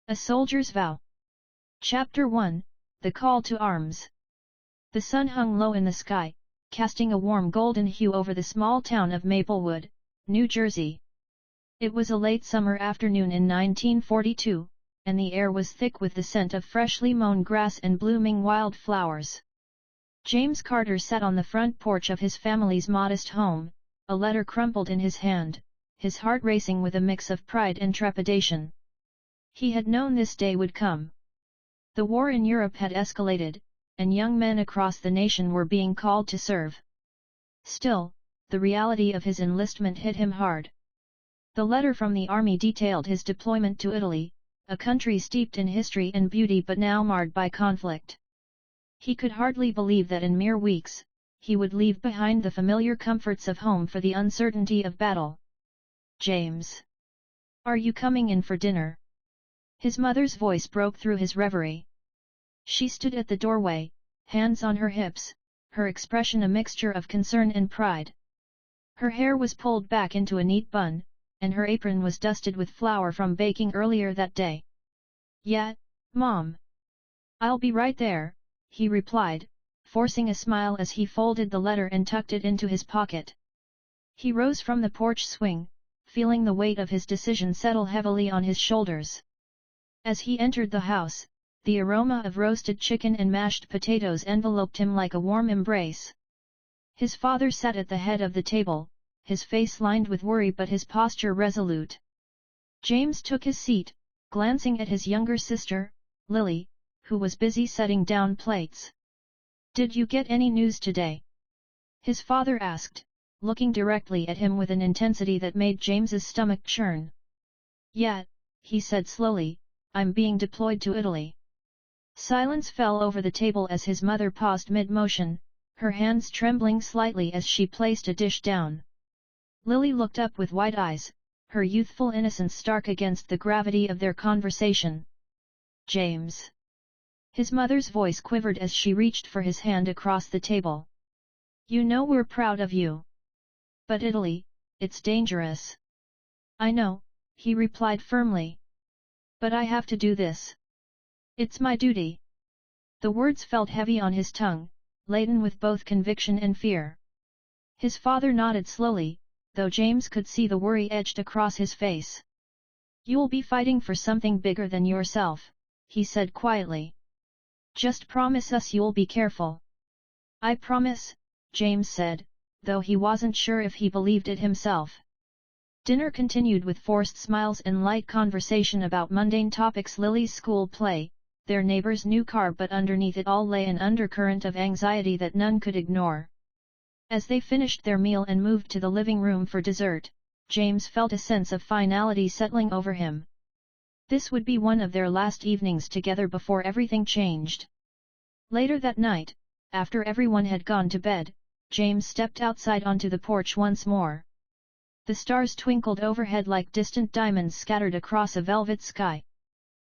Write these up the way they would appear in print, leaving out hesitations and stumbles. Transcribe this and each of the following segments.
A Soldier's Vow. Chapter 1, The Call to Arms. The sun hung low in the sky, casting a warm golden hue over the small town of Maplewood, New Jersey. It was a late summer afternoon in 1942, and the air was thick with the scent of freshly mown grass and blooming wildflowers. James Carter sat on the front porch of his family's modest home, a letter crumpled in his hand, his heart racing with a mix of pride and trepidation. He had known this day would come. The war in Europe had escalated, and young men across the nation were being called to serve. Still, the reality of his enlistment hit him hard. The letter from the army detailed his deployment to Italy, a country steeped in history and beauty but now marred by conflict. He could hardly believe that in mere weeks, he would leave behind the familiar comforts of home for the uncertainty of battle. "James! Are you coming in for dinner?" His mother's voice broke through his reverie. She stood at the doorway, hands on her hips, her expression a mixture of concern and pride. Her hair was pulled back into a neat bun, and her apron was dusted with flour from baking earlier that day. "Yeah, Mom. I'll be right there," he replied, forcing a smile as he folded the letter and tucked it into his pocket. He rose from the porch swing, feeling the weight of his decision settle heavily on his shoulders. As he entered the house, the aroma of roasted chicken and mashed potatoes enveloped him like a warm embrace. His father sat at the head of the table, his face lined with worry but his posture resolute. James took his seat, glancing at his younger sister, Lily, who was busy setting down plates. "Did you get any news today?" his father asked, looking directly at him with an intensity that made James's stomach churn. "Yeah," he said slowly, "I'm being deployed to Italy." Silence fell over the table as his mother paused mid-motion, her hands trembling slightly as she placed a dish down. Lily looked up with wide eyes, her youthful innocence stark against the gravity of their conversation. "James." His mother's voice quivered as she reached for his hand across the table. "You know we're proud of you. But Italy, it's dangerous." "I know," he replied firmly. "But I have to do this. It's my duty." The words felt heavy on his tongue, laden with both conviction and fear. His father nodded slowly, though James could see the worry edged across his face. "You'll be fighting for something bigger than yourself," he said quietly. "Just promise us you'll be careful." "I promise," James said, though he wasn't sure if he believed it himself. Dinner continued with forced smiles and light conversation about mundane topics: Lily's school play, their neighbor's new car, but underneath it all lay an undercurrent of anxiety that none could ignore. As they finished their meal and moved to the living room for dessert, James felt a sense of finality settling over him. This would be one of their last evenings together before everything changed. Later that night, after everyone had gone to bed, James stepped outside onto the porch once more. The stars twinkled overhead like distant diamonds scattered across a velvet sky.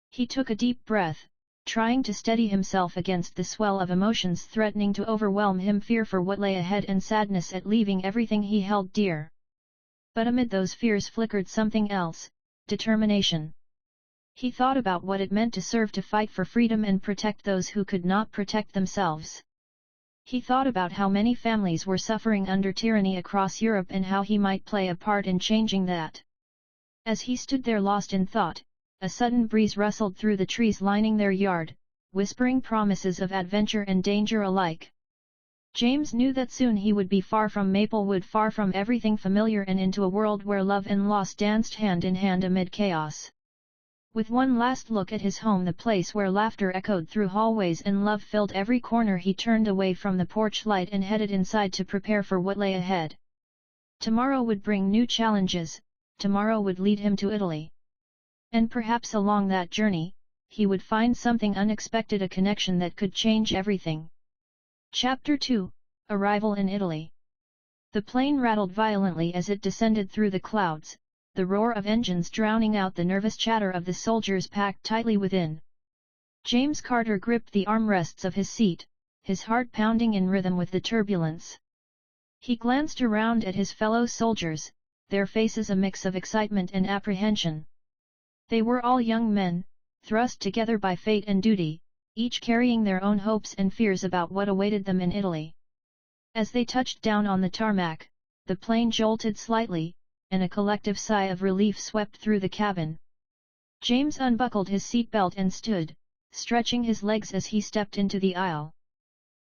He took a deep breath, trying to steady himself against the swell of emotions threatening to overwhelm him: fear for what lay ahead and sadness at leaving everything he held dear. But amid those fears flickered something else: determination. He thought about what it meant to serve, to fight for freedom and protect those who could not protect themselves. He thought about how many families were suffering under tyranny across Europe and how he might play a part in changing that. As he stood there lost in thought, a sudden breeze rustled through the trees lining their yard, whispering promises of adventure and danger alike. James knew that soon he would be far from Maplewood, far from everything familiar, and into a world where love and loss danced hand in hand amid chaos. With one last look at his home, the place where laughter echoed through hallways and love filled every corner, he turned away from the porch light and headed inside to prepare for what lay ahead. Tomorrow would bring new challenges, tomorrow would lead him to Italy. And perhaps along that journey, he would find something unexpected, a connection that could change everything. Chapter 2, Arrival in Italy. The plane rattled violently as it descended through the clouds, the roar of engines drowning out the nervous chatter of the soldiers packed tightly within. James Carter gripped the armrests of his seat, his heart pounding in rhythm with the turbulence. He glanced around at his fellow soldiers, their faces a mix of excitement and apprehension. They were all young men, thrust together by fate and duty, each carrying their own hopes and fears about what awaited them in Italy. As they touched down on the tarmac, the plane jolted slightly, and a collective sigh of relief swept through the cabin. James unbuckled his seatbelt and stood, stretching his legs as he stepped into the aisle.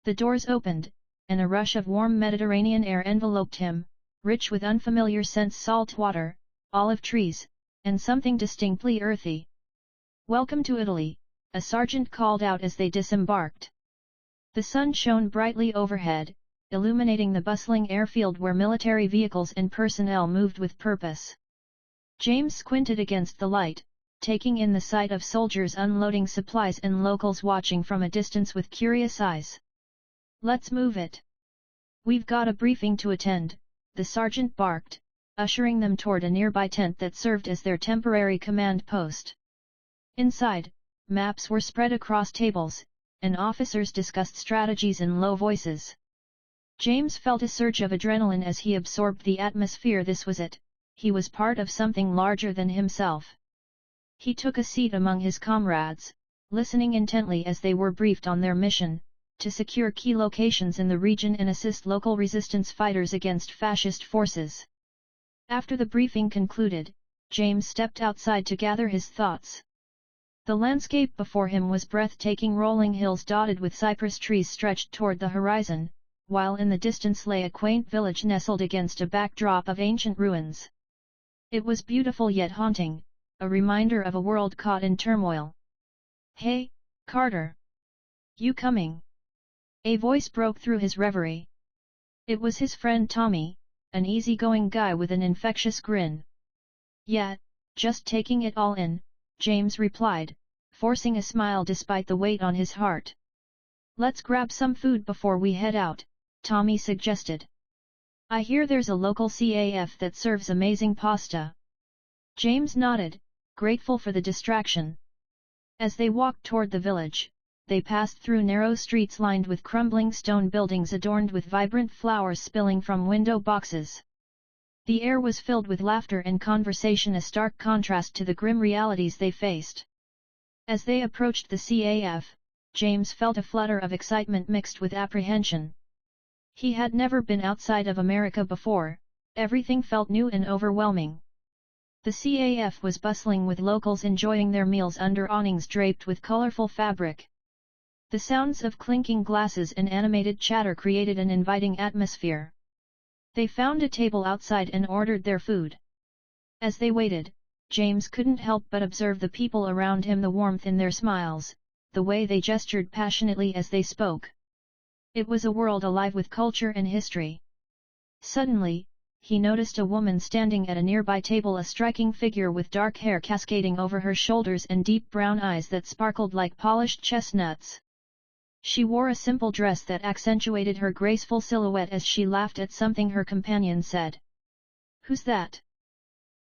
The doors opened, and a rush of warm Mediterranean air enveloped him, rich with unfamiliar scents: salt water, olive trees, and something distinctly earthy. "Welcome to Italy," a sergeant called out as they disembarked. The sun shone brightly overhead, illuminating the bustling airfield where military vehicles and personnel moved with purpose. James squinted against the light, taking in the sight of soldiers unloading supplies and locals watching from a distance with curious eyes. "Let's move it. We've got a briefing to attend," the sergeant barked, ushering them toward a nearby tent that served as their temporary command post. Inside, maps were spread across tables, and officers discussed strategies in low voices. James felt a surge of adrenaline as he absorbed the atmosphere. This was it, he was part of something larger than himself. He took a seat among his comrades, listening intently as they were briefed on their mission, to secure key locations in the region and assist local resistance fighters against fascist forces. After the briefing concluded, James stepped outside to gather his thoughts. The landscape before him was breathtaking: rolling hills dotted with cypress trees stretched toward the horizon, while in the distance lay a quaint village nestled against a backdrop of ancient ruins. It was beautiful yet haunting, a reminder of a world caught in turmoil. "Hey, Carter! You coming?" A voice broke through his reverie. It was his friend Tommy, an easygoing guy with an infectious grin. "Yeah, just taking it all in," James replied, forcing a smile despite the weight on his heart. "Let's grab some food before we head out," Tommy suggested. "I hear there's a local CAF that serves amazing pasta." James nodded, grateful for the distraction. As they walked toward the village, they passed through narrow streets lined with crumbling stone buildings adorned with vibrant flowers spilling from window boxes. The air was filled with laughter and conversation, a stark contrast to the grim realities they faced. As they approached the CAF, James felt a flutter of excitement mixed with apprehension. He had never been outside of America before, everything felt new and overwhelming. The CAF was bustling with locals enjoying their meals under awnings draped with colorful fabric. The sounds of clinking glasses and animated chatter created an inviting atmosphere. They found a table outside and ordered their food. As they waited, James couldn't help but observe the people around him, the warmth in their smiles, the way they gestured passionately as they spoke. It was a world alive with culture and history. Suddenly, he noticed a woman standing at a nearby table, a striking figure with dark hair cascading over her shoulders and deep brown eyes that sparkled like polished chestnuts. She wore a simple dress that accentuated her graceful silhouette as she laughed at something her companion said. "Who's that?"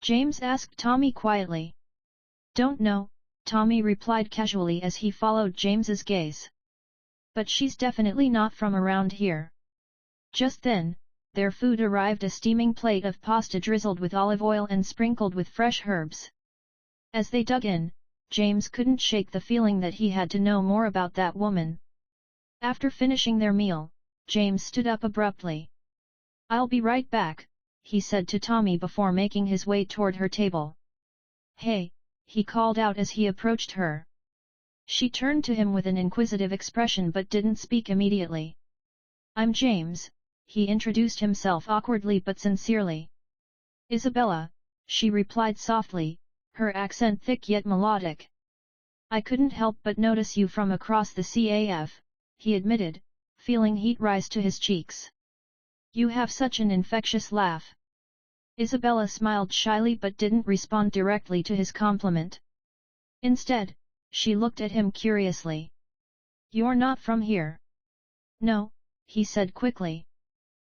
James asked Tommy quietly. "Don't know," Tommy replied casually as he followed James's gaze. "But she's definitely not from around here." Just then, their food arrived, a steaming plate of pasta drizzled with olive oil and sprinkled with fresh herbs. As they dug in, James couldn't shake the feeling that he had to know more about that woman. After finishing their meal, James stood up abruptly. "I'll be right back," he said to Tommy before making his way toward her table. "Hey," he called out as he approached her. She turned to him with an inquisitive expression but didn't speak immediately. "I'm James," he introduced himself awkwardly but sincerely. "Isabella," she replied softly, her accent thick yet melodic. "I couldn't help but notice you from across the CAF," he admitted, feeling heat rise to his cheeks. "You have such an infectious laugh." Isabella smiled shyly but didn't respond directly to his compliment. Instead, she looked at him curiously. "You're not from here?" "No," he said quickly.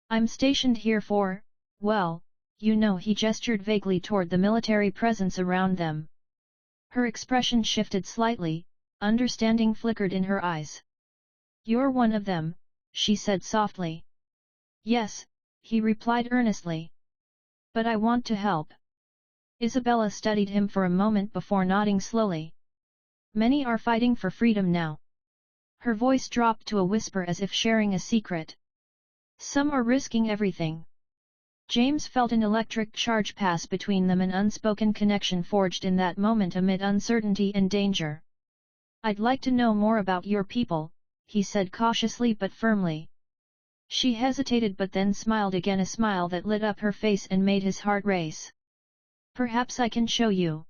"I'm stationed here for, well, you know." He gestured vaguely toward the military presence around them. Her expression shifted slightly, understanding flickered in her eyes. "You're one of them," she said softly. "Yes," he replied earnestly. "But I want to help." Isabella studied him for a moment before nodding slowly. Many are fighting for freedom now. Her voice dropped to a whisper as if sharing a secret. Some are risking everything. James felt an electric charge pass between them, an unspoken connection forged in that moment amid uncertainty and danger. I'd like to know more about your people, he said cautiously but firmly. She hesitated but then smiled again, a smile that lit up her face and made his heart race. Perhaps I can show you.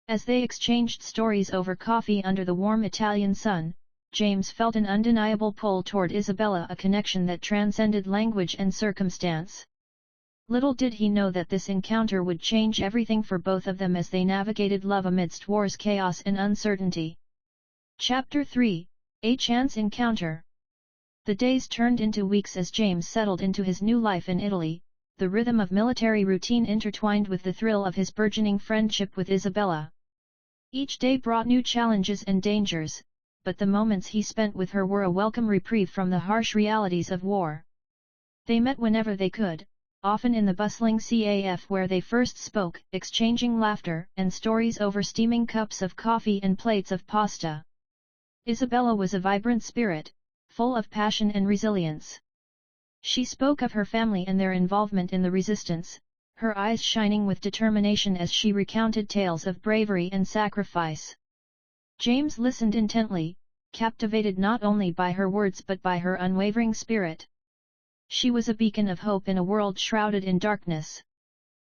As they exchanged stories over coffee under the warm Italian sun, James felt an undeniable pull toward Isabella, a connection that transcended language and circumstance. Little did he know that this encounter would change everything for both of them as they navigated love amidst war's chaos and uncertainty. Chapter 3: A Chance Encounter. The days turned into weeks as James settled into his new life in Italy, the rhythm of military routine intertwined with the thrill of his burgeoning friendship with Isabella. Each day brought new challenges and dangers, but the moments he spent with her were a welcome reprieve from the harsh realities of war. They met whenever they could, often in the bustling CAF where they first spoke, exchanging laughter and stories over steaming cups of coffee and plates of pasta. Isabella was a vibrant spirit, full of passion and resilience. She spoke of her family and their involvement in the resistance, her eyes shining with determination as she recounted tales of bravery and sacrifice. James listened intently, captivated not only by her words but by her unwavering spirit. She was a beacon of hope in a world shrouded in darkness.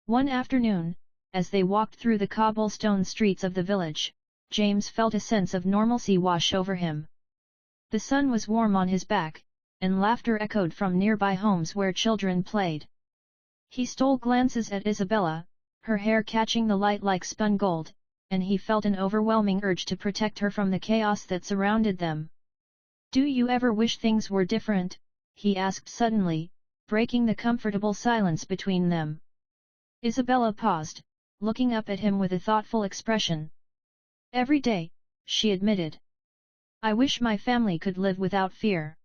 One afternoon, as they walked through the cobblestone streets of the village, James felt a sense of normalcy wash over him. The sun was warm on his back, and laughter echoed from nearby homes where children played. He stole glances at Isabella, her hair catching the light like spun gold, and he felt an overwhelming urge to protect her from the chaos that surrounded them. "Do you ever wish things were different?" he asked suddenly, breaking the comfortable silence between them. Isabella paused, looking up at him with a thoughtful expression. "Every day," she admitted. "I wish my family could live without fear.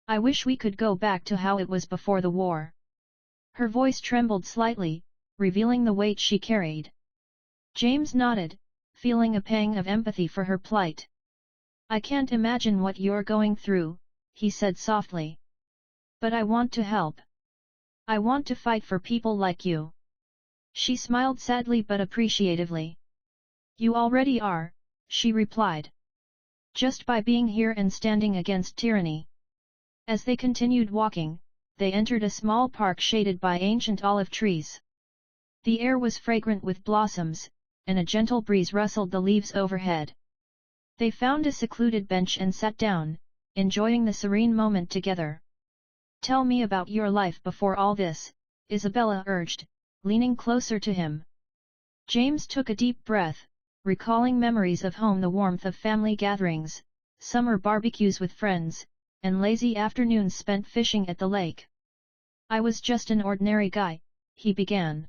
I wish we could go back to how it was before the war." Her voice trembled slightly, revealing the weight she carried. James nodded, feeling a pang of empathy for her plight. "I can't imagine what you're going through," he said softly. "But I want to help. I want to fight for people like you." She smiled sadly but appreciatively. "You already are," she replied. "Just by being here and standing against tyranny." As they continued walking, they entered a small park shaded by ancient olive trees. The air was fragrant with blossoms, and a gentle breeze rustled the leaves overhead. They found a secluded bench and sat down, enjoying the serene moment together. "Tell me about your life before all this," Isabella urged, leaning closer to him. James took a deep breath, recalling memories of home, the warmth of family gatherings, summer barbecues with friends, and lazy afternoons spent fishing at the lake. "I was just an ordinary guy," he began.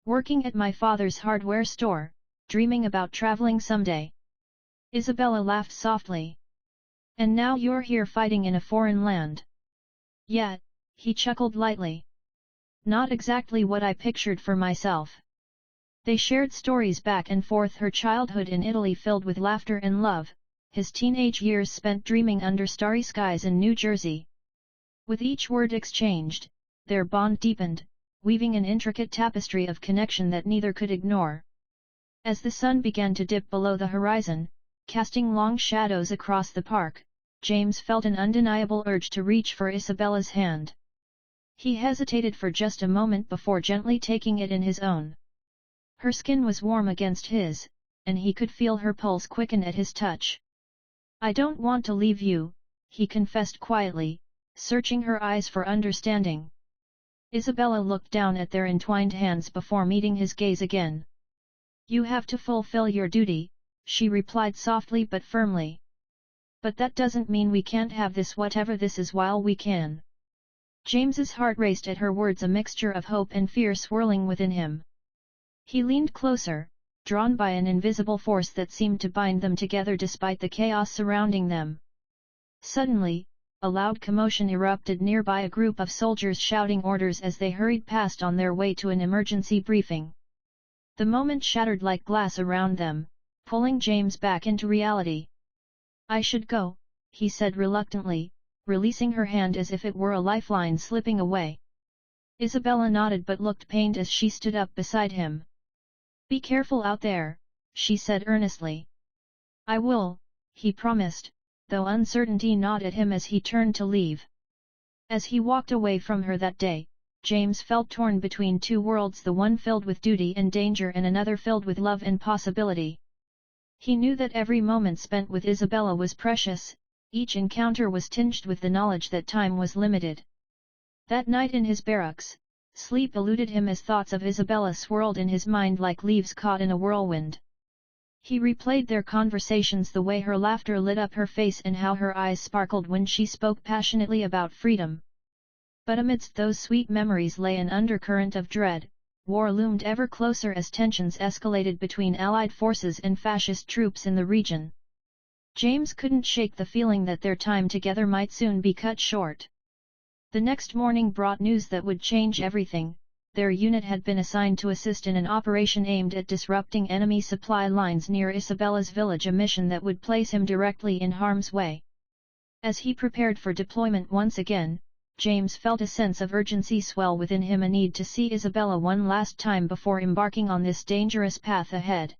"Working at my father's hardware store, dreaming about traveling someday." Isabella laughed softly. "And now you're here fighting in a foreign land." "Yeah," he chuckled lightly. "Not exactly what I pictured for myself." They shared stories back and forth, her childhood in Italy filled with laughter and love, his teenage years spent dreaming under starry skies in New Jersey. With each word exchanged, their bond deepened, weaving an intricate tapestry of connection that neither could ignore. As the sun began to dip below the horizon, casting long shadows across the park, James felt an undeniable urge to reach for Isabella's hand. He hesitated for just a moment before gently taking it in his own. Her skin was warm against his, and he could feel her pulse quicken at his touch. "I don't want to leave you," he confessed quietly, searching her eyes for understanding. Isabella looked down at their entwined hands before meeting his gaze again. "You have to fulfill your duty," she replied softly but firmly. "But that doesn't mean we can't have this, whatever this is, while we can." James's heart raced at her words, a mixture of hope and fear swirling within him. He leaned closer, drawn by an invisible force that seemed to bind them together despite the chaos surrounding them. Suddenly, a loud commotion erupted nearby, a group of soldiers shouting orders as they hurried past on their way to an emergency briefing. The moment shattered like glass around them, pulling James back into reality. "I should go," he said reluctantly, releasing her hand as if it were a lifeline slipping away. Isabella nodded but looked pained as she stood up beside him. "Be careful out there," she said earnestly. "I will," he promised, though uncertainty gnawed at him as he turned to leave. As he walked away from her that day, James felt torn between two worlds, the one filled with duty and danger and another filled with love and possibility. He knew that every moment spent with Isabella was precious, each encounter was tinged with the knowledge that time was limited. That night in his barracks, sleep eluded him as thoughts of Isabella swirled in his mind like leaves caught in a whirlwind. He replayed their conversations, the way her laughter lit up her face and how her eyes sparkled when she spoke passionately about freedom. But amidst those sweet memories lay an undercurrent of dread. War loomed ever closer as tensions escalated between Allied forces and fascist troops in the region. James couldn't shake the feeling that their time together might soon be cut short. The next morning brought news that would change everything. Their unit had been assigned to assist in an operation aimed at disrupting enemy supply lines near Isabella's village, a mission that would place him directly in harm's way. As he prepared for deployment once again, James felt a sense of urgency swell within him, a need to see Isabella one last time before embarking on this dangerous path ahead.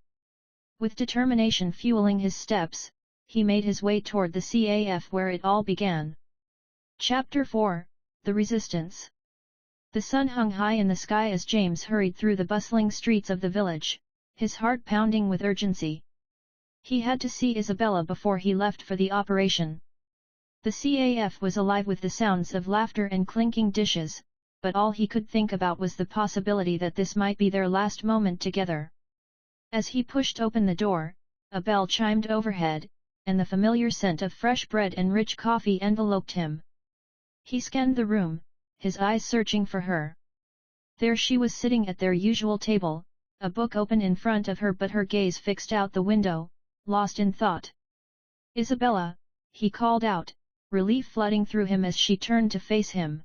With determination fueling his steps, he made his way toward the CAF where it all began. Chapter 4: The Resistance. The sun hung high in the sky as James hurried through the bustling streets of the village, his heart pounding with urgency. He had to see Isabella before he left for the operation. The CAF was alive with the sounds of laughter and clinking dishes, but all he could think about was the possibility that this might be their last moment together. As he pushed open the door, a bell chimed overhead, and the familiar scent of fresh bread and rich coffee enveloped him. He scanned the room, his eyes searching for her. There she was sitting at their usual table, a book open in front of her but her gaze fixed out the window, lost in thought. "Isabella," he called out, relief flooding through him as she turned to face him.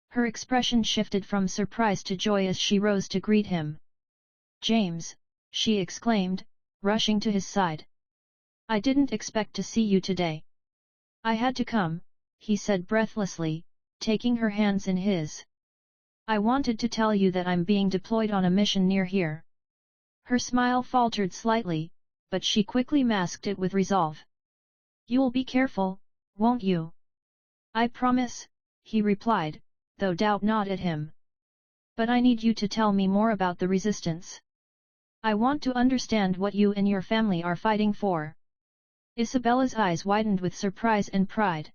Her expression shifted from surprise to joy as she rose to greet him. "James," she exclaimed, rushing to his side. "I didn't expect to see you today." "I had to come," he said breathlessly, taking her hands in his. "I wanted to tell you that I'm being deployed on a mission near here." Her smile faltered slightly, but she quickly masked it with resolve. "You'll be careful, won't you?" "I promise," he replied, though doubt gnawed at him. "But I need you to tell me more about the resistance. I want to understand what you and your family are fighting for." Isabella's eyes widened with surprise and pride.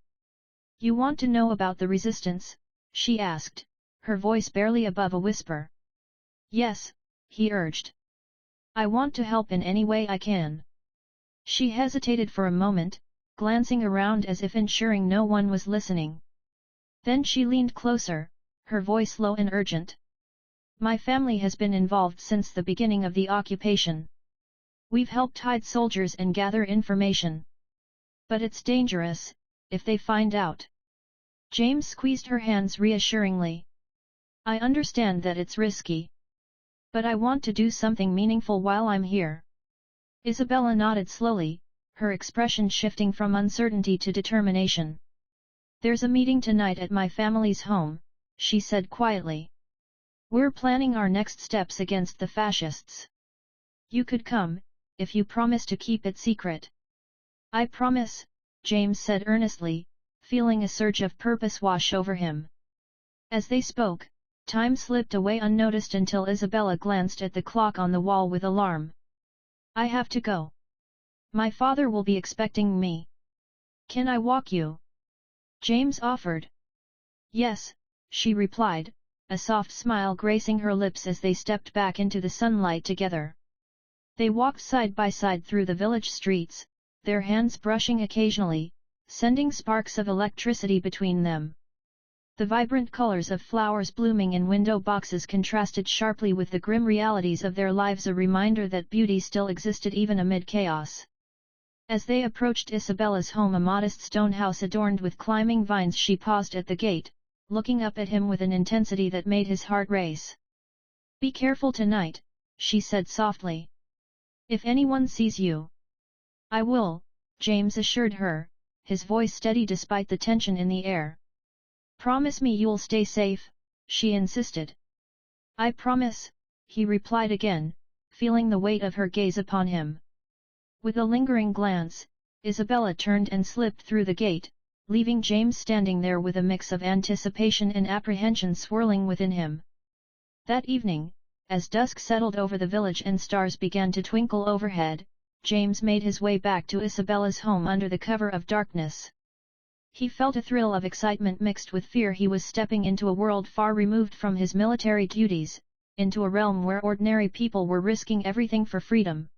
"You want to know about the resistance?" she asked, her voice barely above a whisper. "Yes," he urged. "I want to help in any way I can." She hesitated for a moment, glancing around as if ensuring no one was listening. Then she leaned closer, her voice low and urgent. "My family has been involved since the beginning of the occupation. We've helped hide soldiers and gather information. But it's dangerous, if they find out." James squeezed her hands reassuringly. "I understand that it's risky. But I want to do something meaningful while I'm here." Isabella nodded slowly, her expression shifting from uncertainty to determination. "There's a meeting tonight at my family's home," she said quietly. "We're planning our next steps against the fascists. You could come, if you promise to keep it secret." "I promise," James said earnestly, feeling a surge of purpose wash over him. As they spoke, time slipped away unnoticed until Isabella glanced at the clock on the wall with alarm. "I have to go. My father will be expecting me. Can I walk you?" James offered. "Yes," she replied, a soft smile gracing her lips as they stepped back into the sunlight together. They walked side by side through the village streets, their hands brushing occasionally, sending sparks of electricity between them. The vibrant colors of flowers blooming in window boxes contrasted sharply with the grim realities of their lives, a reminder that beauty still existed even amid chaos. As they approached Isabella's home, a modest stone house adorned with climbing vines, she paused at the gate, looking up at him with an intensity that made his heart race. "Be careful tonight," she said softly. If anyone sees you, I will, James assured her, his voice steady despite the tension in the air. Promise me you'll stay safe, she insisted. I promise, he replied again, feeling the weight of her gaze upon him. With a lingering glance, Isabella turned and slipped through the gate, leaving James standing there with a mix of anticipation and apprehension swirling within him. That evening, as dusk settled over the village and stars began to twinkle overhead, James made his way back to Isabella's home under the cover of darkness. He felt a thrill of excitement mixed with fear. He was stepping into a world far removed from his military duties, into a realm where ordinary people were risking everything for freedom.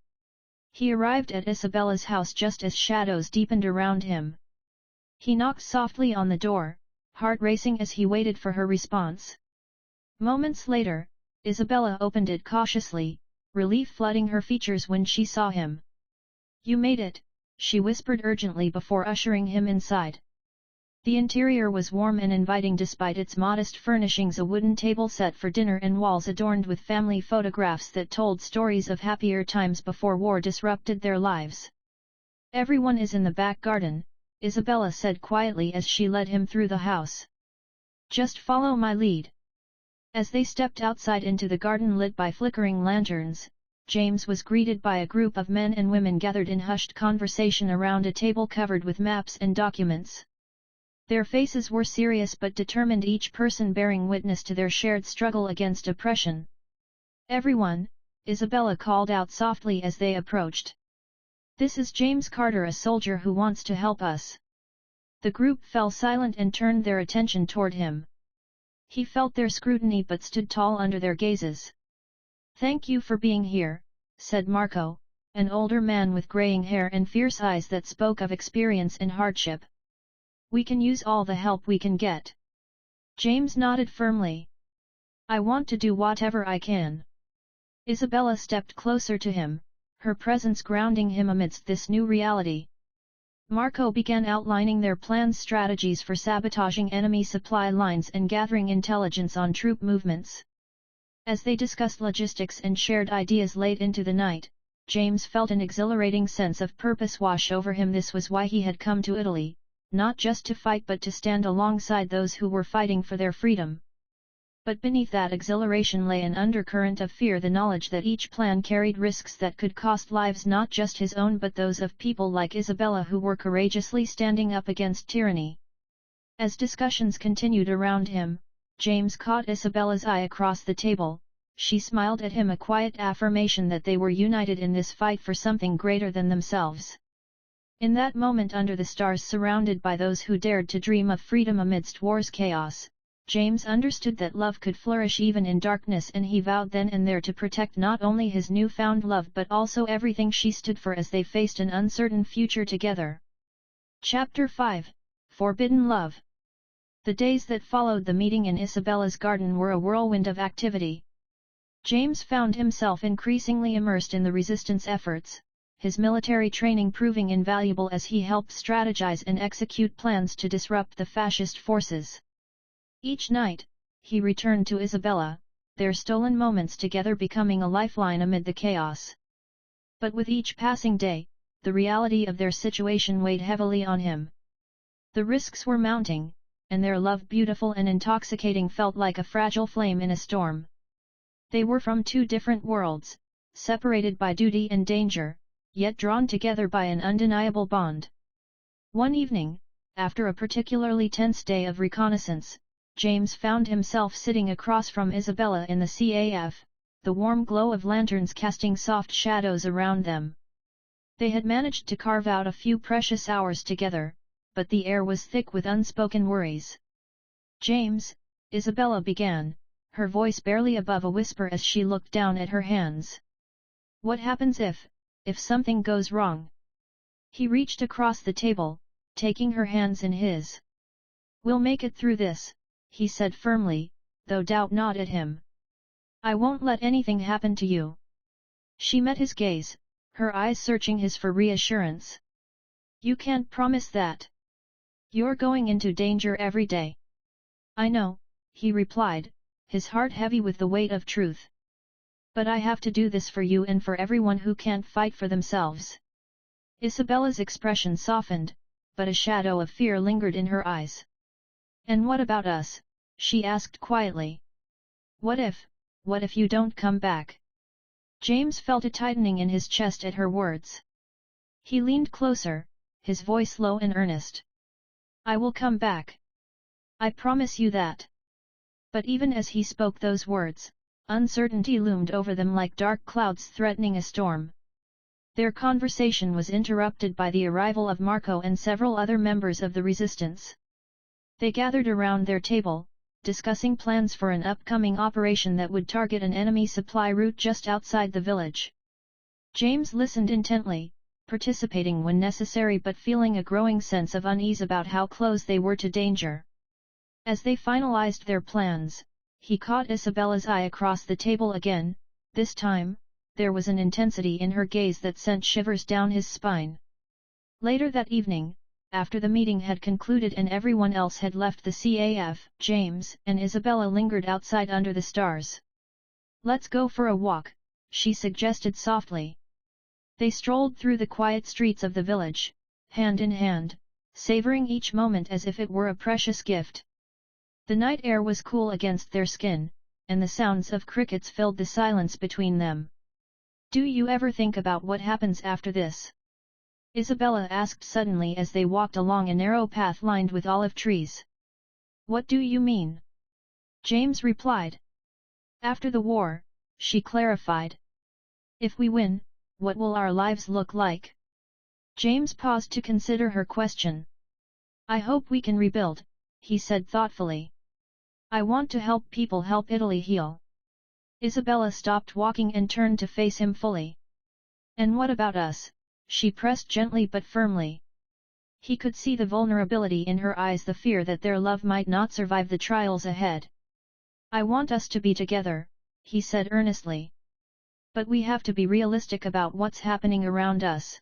He arrived at Isabella's house just as shadows deepened around him. He knocked softly on the door, heart racing as he waited for her response. Moments later, Isabella opened it cautiously, relief flooding her features when she saw him. You made it, she whispered urgently before ushering him inside. The interior was warm and inviting despite its modest furnishings, a wooden table set for dinner and walls adorned with family photographs that told stories of happier times before war disrupted their lives. Everyone is in the back garden, Isabella said quietly as she led him through the house. Just follow my lead. As they stepped outside into the garden lit by flickering lanterns, James was greeted by a group of men and women gathered in hushed conversation around a table covered with maps and documents. Their faces were serious but determined, each person bearing witness to their shared struggle against oppression. Everyone, Isabella called out softly as they approached. This is James Carter, a soldier who wants to help us. The group fell silent and turned their attention toward him. He felt their scrutiny but stood tall under their gazes. Thank you for being here, said Marco, an older man with graying hair and fierce eyes that spoke of experience and hardship. We can use all the help we can get. James nodded firmly. I want to do whatever I can. Isabella stepped closer to him, her presence grounding him amidst this new reality. Marco began outlining their plans, strategies for sabotaging enemy supply lines and gathering intelligence on troop movements. As they discussed logistics and shared ideas late into the night, James felt an exhilarating sense of purpose wash over him. This was why he had come to Italy, not just to fight but to stand alongside those who were fighting for their freedom. But beneath that exhilaration lay an undercurrent of fear, the knowledge that each plan carried risks that could cost lives, not just his own but those of people like Isabella who were courageously standing up against tyranny. As discussions continued around him, James caught Isabella's eye across the table. She smiled at him, a quiet affirmation that they were united in this fight for something greater than themselves. In that moment, under the stars, surrounded by those who dared to dream of freedom amidst war's chaos, James understood that love could flourish even in darkness, and he vowed then and there to protect not only his newfound love but also everything she stood for as they faced an uncertain future together. Chapter 5 Forbidden Love. The days that followed the meeting in Isabella's garden were a whirlwind of activity. James found himself increasingly immersed in the resistance efforts, his military training proving invaluable as he helped strategize and execute plans to disrupt the fascist forces. Each night, he returned to Isabella, their stolen moments together becoming a lifeline amid the chaos. But with each passing day, the reality of their situation weighed heavily on him. The risks were mounting, and their love, beautiful and intoxicating, felt like a fragile flame in a storm. They were from two different worlds, separated by duty and danger, yet drawn together by an undeniable bond. One evening, after a particularly tense day of reconnaissance, James found himself sitting across from Isabella in the CAF, the warm glow of lanterns casting soft shadows around them. They had managed to carve out a few precious hours together, but the air was thick with unspoken worries. James, Isabella began, her voice barely above a whisper as she looked down at her hands. What happens if something goes wrong? He reached across the table, taking her hands in his. We'll make it through this, he said firmly, though doubt gnawed at him. I won't let anything happen to you. She met his gaze, her eyes searching his for reassurance. You can't promise that. You're going into danger every day. I know, he replied, his heart heavy with the weight of truth. But I have to do this for you and for everyone who can't fight for themselves. Isabella's expression softened, but a shadow of fear lingered in her eyes. And what about us? She asked quietly. What if you don't come back? James felt a tightening in his chest at her words. He leaned closer, his voice low and earnest. I will come back. I promise you that. But even as he spoke those words, uncertainty loomed over them like dark clouds threatening a storm. Their conversation was interrupted by the arrival of Marco and several other members of the resistance. They gathered around their table, discussing plans for an upcoming operation that would target an enemy supply route just outside the village. James listened intently, participating when necessary but feeling a growing sense of unease about how close they were to danger. As they finalized their plans, he caught Isabella's eye across the table again. This time, there was an intensity in her gaze that sent shivers down his spine. Later that evening, after the meeting had concluded and everyone else had left the CAF, James and Isabella lingered outside under the stars. Let's go for a walk, she suggested softly. They strolled through the quiet streets of the village, hand in hand, savoring each moment as if it were a precious gift. The night air was cool against their skin, and the sounds of crickets filled the silence between them. Do you ever think about what happens after this? Isabella asked suddenly as they walked along a narrow path lined with olive trees. What do you mean? James replied. After the war, she clarified. If we win, what will our lives look like? James paused to consider her question. I hope we can rebuild, he said thoughtfully. I want to help people help Italy heal. Isabella stopped walking and turned to face him fully. And what about us? She pressed gently but firmly. He could see the vulnerability in her eyes, the fear that their love might not survive the trials ahead. I want us to be together, he said earnestly. But we have to be realistic about what's happening around us.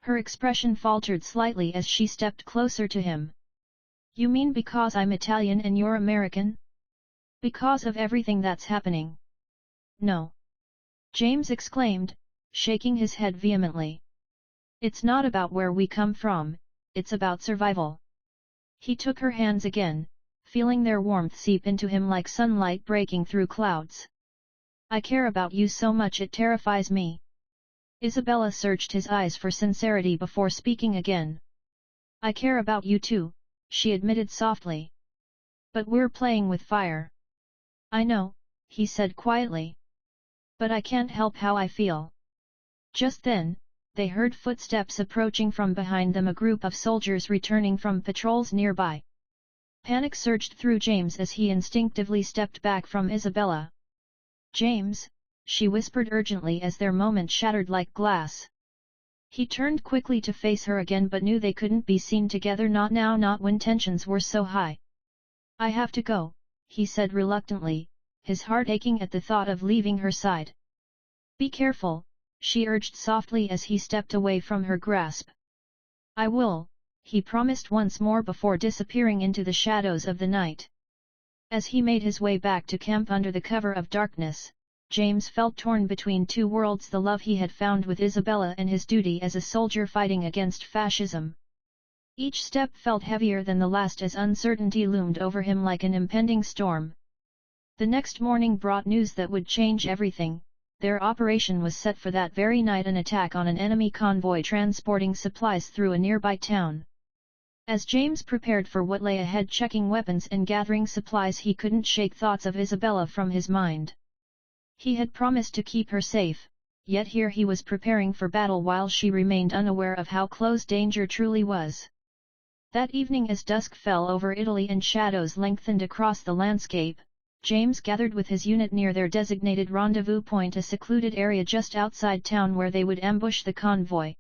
Her expression faltered slightly as she stepped closer to him. You mean because I'm Italian and you're American? Because of everything that's happening? No. James exclaimed, shaking his head vehemently. It's not about where we come from, it's about survival. He took her hands again, feeling their warmth seep into him like sunlight breaking through clouds. I care about you so much it terrifies me. Isabella searched his eyes for sincerity before speaking again. I care about you too, she admitted softly. But we're playing with fire. I know, he said quietly. But I can't help how I feel. Just then, they heard footsteps approaching from behind them, a group of soldiers returning from patrols nearby. Panic surged through James as he instinctively stepped back from Isabella. James, she whispered urgently as their moment shattered like glass. He turned quickly to face her again but knew they couldn't be seen together, not now, not when tensions were so high. I have to go, he said reluctantly, his heart aching at the thought of leaving her side. Be careful, she urged softly as he stepped away from her grasp. I will, he promised once more before disappearing into the shadows of the night. As he made his way back to camp under the cover of darkness, James felt torn between two worlds, the love he had found with Isabella and his duty as a soldier fighting against fascism. Each step felt heavier than the last as uncertainty loomed over him like an impending storm. The next morning brought news that would change everything. Their operation was set for that very night, an attack on an enemy convoy transporting supplies through a nearby town. As James prepared for what lay ahead, checking weapons and gathering supplies, he couldn't shake thoughts of Isabella from his mind. He had promised to keep her safe, yet here he was preparing for battle while she remained unaware of how close danger truly was. That evening, as dusk fell over Italy and shadows lengthened across the landscape, James gathered with his unit near their designated rendezvous point, a secluded area just outside town where they would ambush the convoy.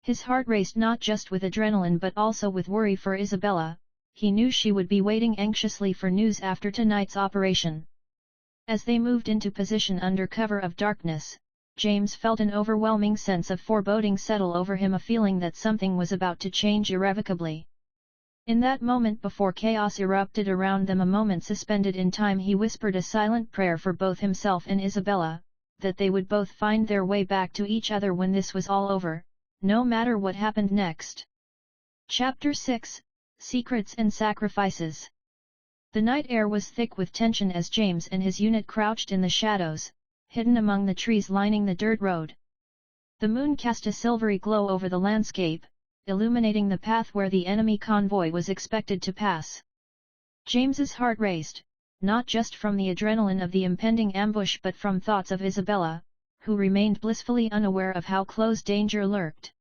His heart raced not just with adrenaline but also with worry for Isabella. He knew she would be waiting anxiously for news after tonight's operation. As they moved into position under cover of darkness, James felt an overwhelming sense of foreboding settle over him, a feeling that something was about to change irrevocably. In that moment before chaos erupted around them, a moment suspended in time, he whispered a silent prayer for both himself and Isabella. that they would both find their way back to each other when this was all over, no matter what happened next. Chapter 6, Secrets and Sacrifices. The night air was thick with tension as James and his unit crouched in the shadows, hidden among the trees lining the dirt road. The moon cast a silvery glow over the landscape, illuminating the path where the enemy convoy was expected to pass. James's heart raced, not just from the adrenaline of the impending ambush but from thoughts of Isabella, who remained blissfully unaware of how close danger lurked.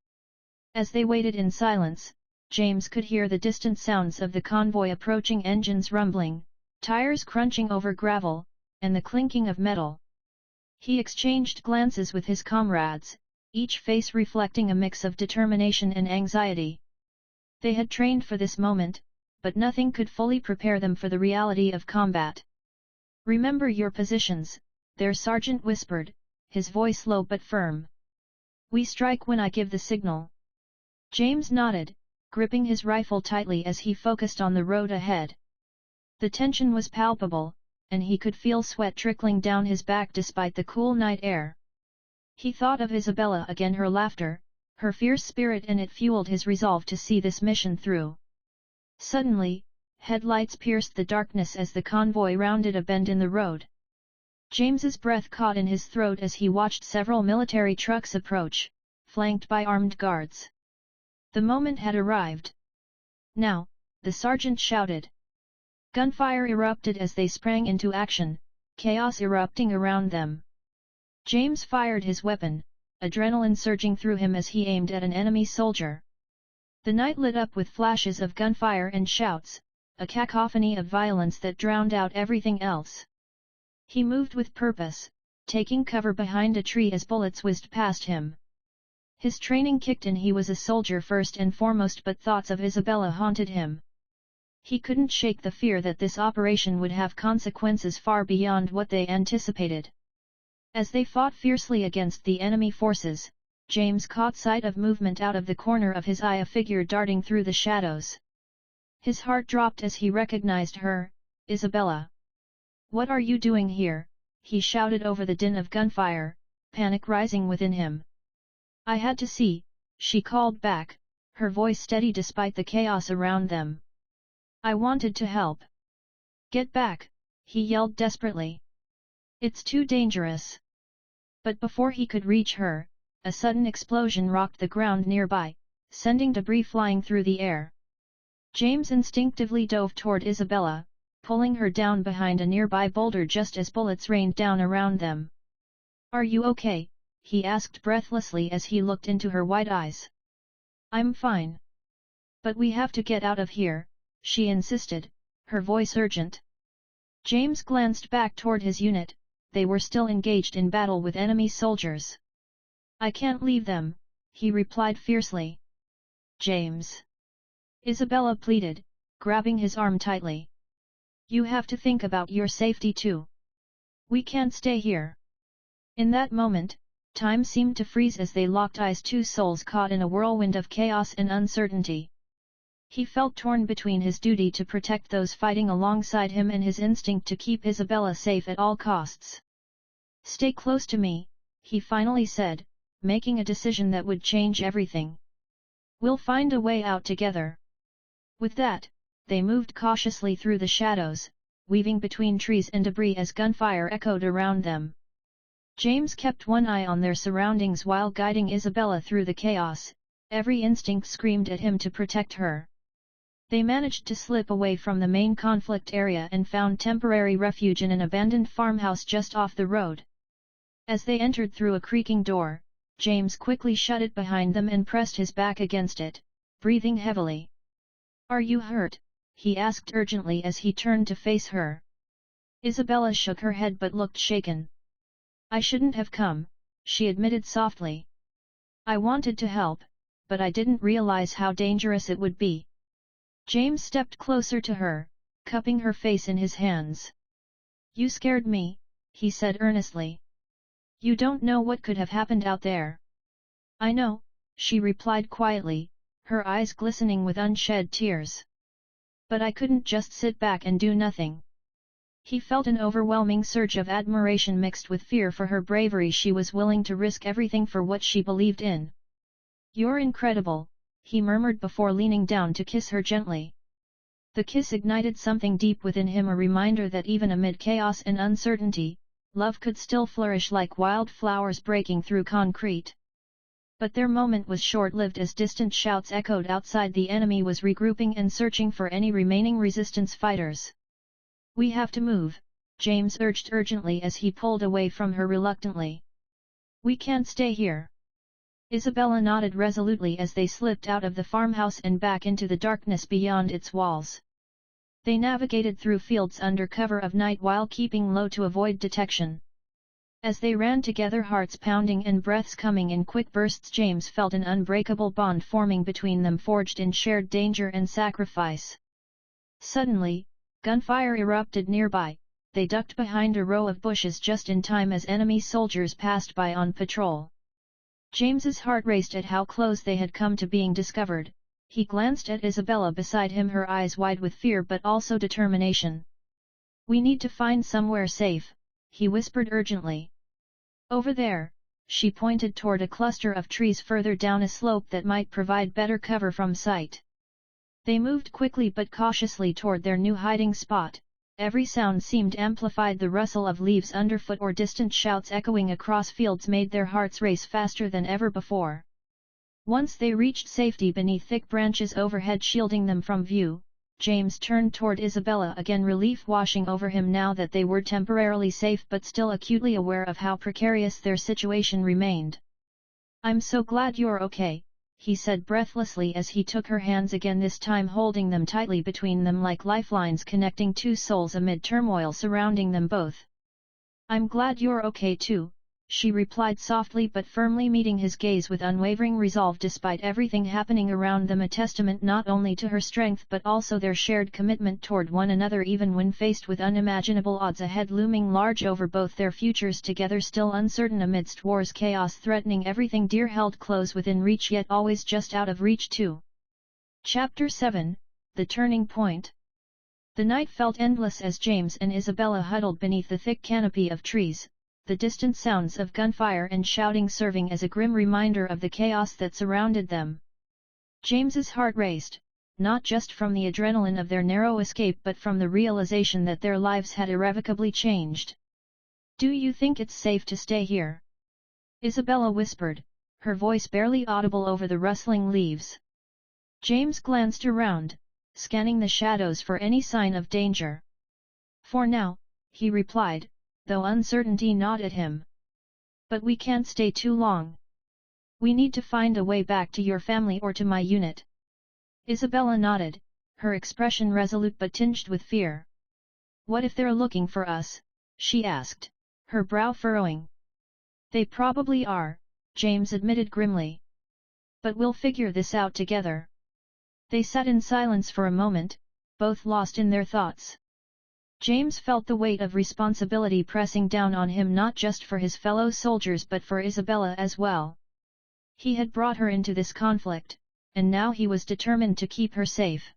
As they waited in silence, James could hear the distant sounds of the convoy approaching, engines rumbling, tires crunching over gravel, and the clinking of metal. He exchanged glances with his comrades, each face reflecting a mix of determination and anxiety. They had trained for this moment, but nothing could fully prepare them for the reality of combat. "Remember your positions," their sergeant whispered, his voice low but firm. "We strike when I give the signal." James nodded, gripping his rifle tightly as he focused on the road ahead. The tension was palpable, and he could feel sweat trickling down his back despite the cool night air. He thought of Isabella again, her laughter, her fierce spirit, and it fueled his resolve to see this mission through. Suddenly, headlights pierced the darkness as the convoy rounded a bend in the road. James's breath caught in his throat as he watched several military trucks approach, flanked by armed guards. The moment had arrived. "Now," the sergeant shouted. Gunfire erupted as they sprang into action, chaos erupting around them. James fired his weapon, adrenaline surging through him as he aimed at an enemy soldier. The night lit up with flashes of gunfire and shouts, a cacophony of violence that drowned out everything else. He moved with purpose, taking cover behind a tree as bullets whizzed past him. His training kicked in. He was a soldier first and foremost, but thoughts of Isabella haunted him. He couldn't shake the fear that this operation would have consequences far beyond what they anticipated. As they fought fiercely against the enemy forces, James caught sight of movement out of the corner of his eye, a figure darting through the shadows. His heart dropped as he recognized her, Isabella. "What are you doing here?" he shouted over the din of gunfire, panic rising within him. "I had to see," she called back, her voice steady despite the chaos around them. "I wanted to help." "Get back," he yelled desperately. "It's too dangerous." But before he could reach her, a sudden explosion rocked the ground nearby, sending debris flying through the air. James instinctively dove toward Isabella, pulling her down behind a nearby boulder just as bullets rained down around them. "Are you okay?" he asked breathlessly as he looked into her wide eyes. "I'm fine. But we have to get out of here," she insisted, her voice urgent. James glanced back toward his unit. They were still engaged in battle with enemy soldiers. "I can't leave them," he replied fiercely. "James!" Isabella pleaded, grabbing his arm tightly. "You have to think about your safety too. We can't stay here." In that moment, time seemed to freeze as they locked eyes, two souls caught in a whirlwind of chaos and uncertainty. He felt torn between his duty to protect those fighting alongside him and his instinct to keep Isabella safe at all costs. "Stay close to me," he finally said, making a decision that would change everything. "We'll find a way out together." With that, they moved cautiously through the shadows, weaving between trees and debris as gunfire echoed around them. James kept one eye on their surroundings while guiding Isabella through the chaos. Every instinct screamed at him to protect her. They managed to slip away from the main conflict area and found temporary refuge in an abandoned farmhouse just off the road. As they entered through a creaking door, James quickly shut it behind them and pressed his back against it, breathing heavily. "Are you hurt?" he asked urgently as he turned to face her. Isabella shook her head but looked shaken. "I shouldn't have come," she admitted softly. "I wanted to help, but I didn't realize how dangerous it would be." James stepped closer to her, cupping her face in his hands. "You scared me," he said earnestly. "You don't know what could have happened out there." "I know," she replied quietly, her eyes glistening with unshed tears. "But I couldn't just sit back and do nothing." He felt an overwhelming surge of admiration mixed with fear for her bravery. She was willing to risk everything for what she believed in. "You're incredible," he murmured before leaning down to kiss her gently. The kiss ignited something deep within him, a reminder that even amid chaos and uncertainty, love could still flourish like wildflowers breaking through concrete. But their moment was short-lived as distant shouts echoed outside. The enemy was regrouping and searching for any remaining resistance fighters. "We have to move," James urged urgently as he pulled away from her reluctantly. "We can't stay here." Isabella nodded resolutely as they slipped out of the farmhouse and back into the darkness beyond its walls. They navigated through fields under cover of night while keeping low to avoid detection. As they ran together, hearts pounding and breaths coming in quick bursts, James felt an unbreakable bond forming between them, forged in shared danger and sacrifice. Suddenly, gunfire erupted nearby. They ducked behind a row of bushes just in time as enemy soldiers passed by on patrol. James's heart raced at how close they had come to being discovered. He glanced at Isabella beside him, her eyes wide with fear but also determination. "We need to find somewhere safe," he whispered urgently. "Over there," she pointed toward a cluster of trees further down a slope that might provide better cover from sight. They moved quickly but cautiously toward their new hiding spot. Every sound seemed amplified. The rustle of leaves underfoot or distant shouts echoing across fields made their hearts race faster than ever before. Once they reached safety beneath thick branches overhead shielding them from view, James turned toward Isabella again, relief washing over him now that they were temporarily safe but still acutely aware of how precarious their situation remained. "I'm so glad you're okay," he said breathlessly as he took her hands again, this time holding them tightly between them like lifelines connecting two souls amid turmoil surrounding them both. "I'm glad you're okay too," she replied softly but firmly, meeting his gaze with unwavering resolve despite everything happening around them, a testament not only to her strength but also their shared commitment toward one another even when faced with unimaginable odds ahead looming large over both their futures together, still uncertain amidst war's chaos threatening everything dear, held close within reach yet always just out of reach too. Chapter 7, The Turning Point. The night felt endless as James and Isabella huddled beneath the thick canopy of trees, the distant sounds of gunfire and shouting serving as a grim reminder of the chaos that surrounded them. James's heart raced, not just from the adrenaline of their narrow escape but from the realization that their lives had irrevocably changed. "Do you think it's safe to stay here?" Isabella whispered, her voice barely audible over the rustling leaves. James glanced around, scanning the shadows for any sign of danger. "For now," he replied, though uncertainty gnawed at him. "But we can't stay too long. We need to find a way back to your family or to my unit." Isabella nodded, her expression resolute but tinged with fear. "What if they're looking for us?" she asked, her brow furrowing. "They probably are," James admitted grimly. "But we'll figure this out together." They sat in silence for a moment, both lost in their thoughts. James felt the weight of responsibility pressing down on him, not just for his fellow soldiers but for Isabella as well. He had brought her into this conflict, and now he was determined to keep her safe.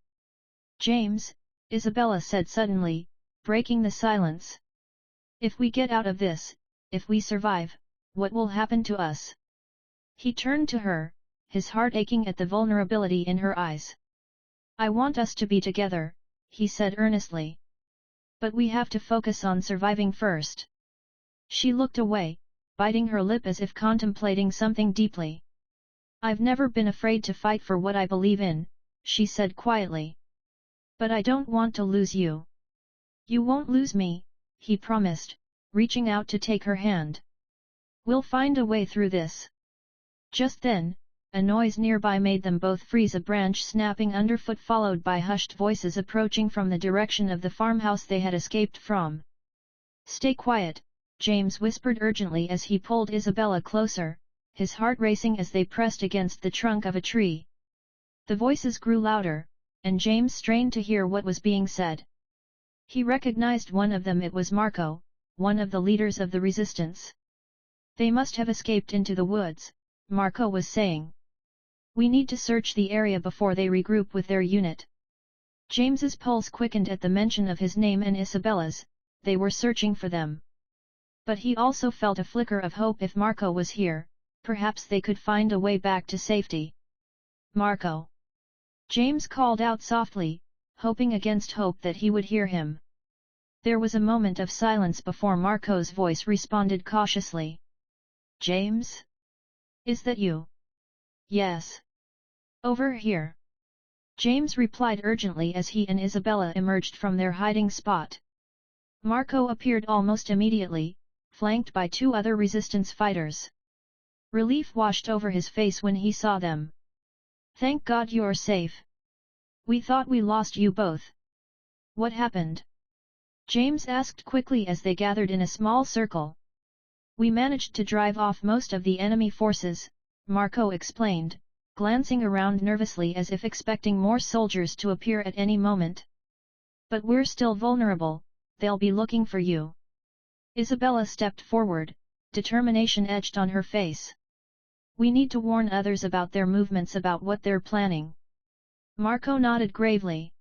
"James," Isabella said suddenly, breaking the silence. "If we get out of this, if we survive, what will happen to us?" He turned to her, his heart aching at the vulnerability in her eyes. "I want us to be together," he said earnestly. "But we have to focus on surviving first." She looked away, biting her lip as if contemplating something deeply. "I've never been afraid to fight for what I believe in," she said quietly. "But I don't want to lose you." "You won't lose me," he promised, reaching out to take her hand. "We'll find a way through this." Just then, a noise nearby made them both freeze, a branch snapping underfoot followed by hushed voices approaching from the direction of the farmhouse they had escaped from. "Stay quiet," James whispered urgently as he pulled Isabella closer, his heart racing as they pressed against the trunk of a tree. The voices grew louder, and James strained to hear what was being said. He recognized one of them. It was Marco, one of the leaders of the resistance. "They must have escaped into the woods," Marco was saying. "We need to search the area before they regroup with their unit." James's pulse quickened at the mention of his name and Isabella's, they were searching for them. But he also felt a flicker of hope. If Marco was here, perhaps they could find a way back to safety. Marco! James called out softly, hoping against hope that he would hear him. There was a moment of silence before Marco's voice responded cautiously. James? Is that you? Yes. Over here. James replied urgently as he and Isabella emerged from their hiding spot. Marco appeared almost immediately, flanked by two other resistance fighters. Relief washed over his face when he saw them. Thank God you're safe. We thought we lost you both. What happened? James asked quickly as they gathered in a small circle. We managed to drive off most of the enemy forces, Marco explained, glancing around nervously as if expecting more soldiers to appear at any moment. But we're still vulnerable, they'll be looking for you. Isabella stepped forward, determination etched on her face. We need to warn others about their movements, about what they're planning. Marco nodded gravely.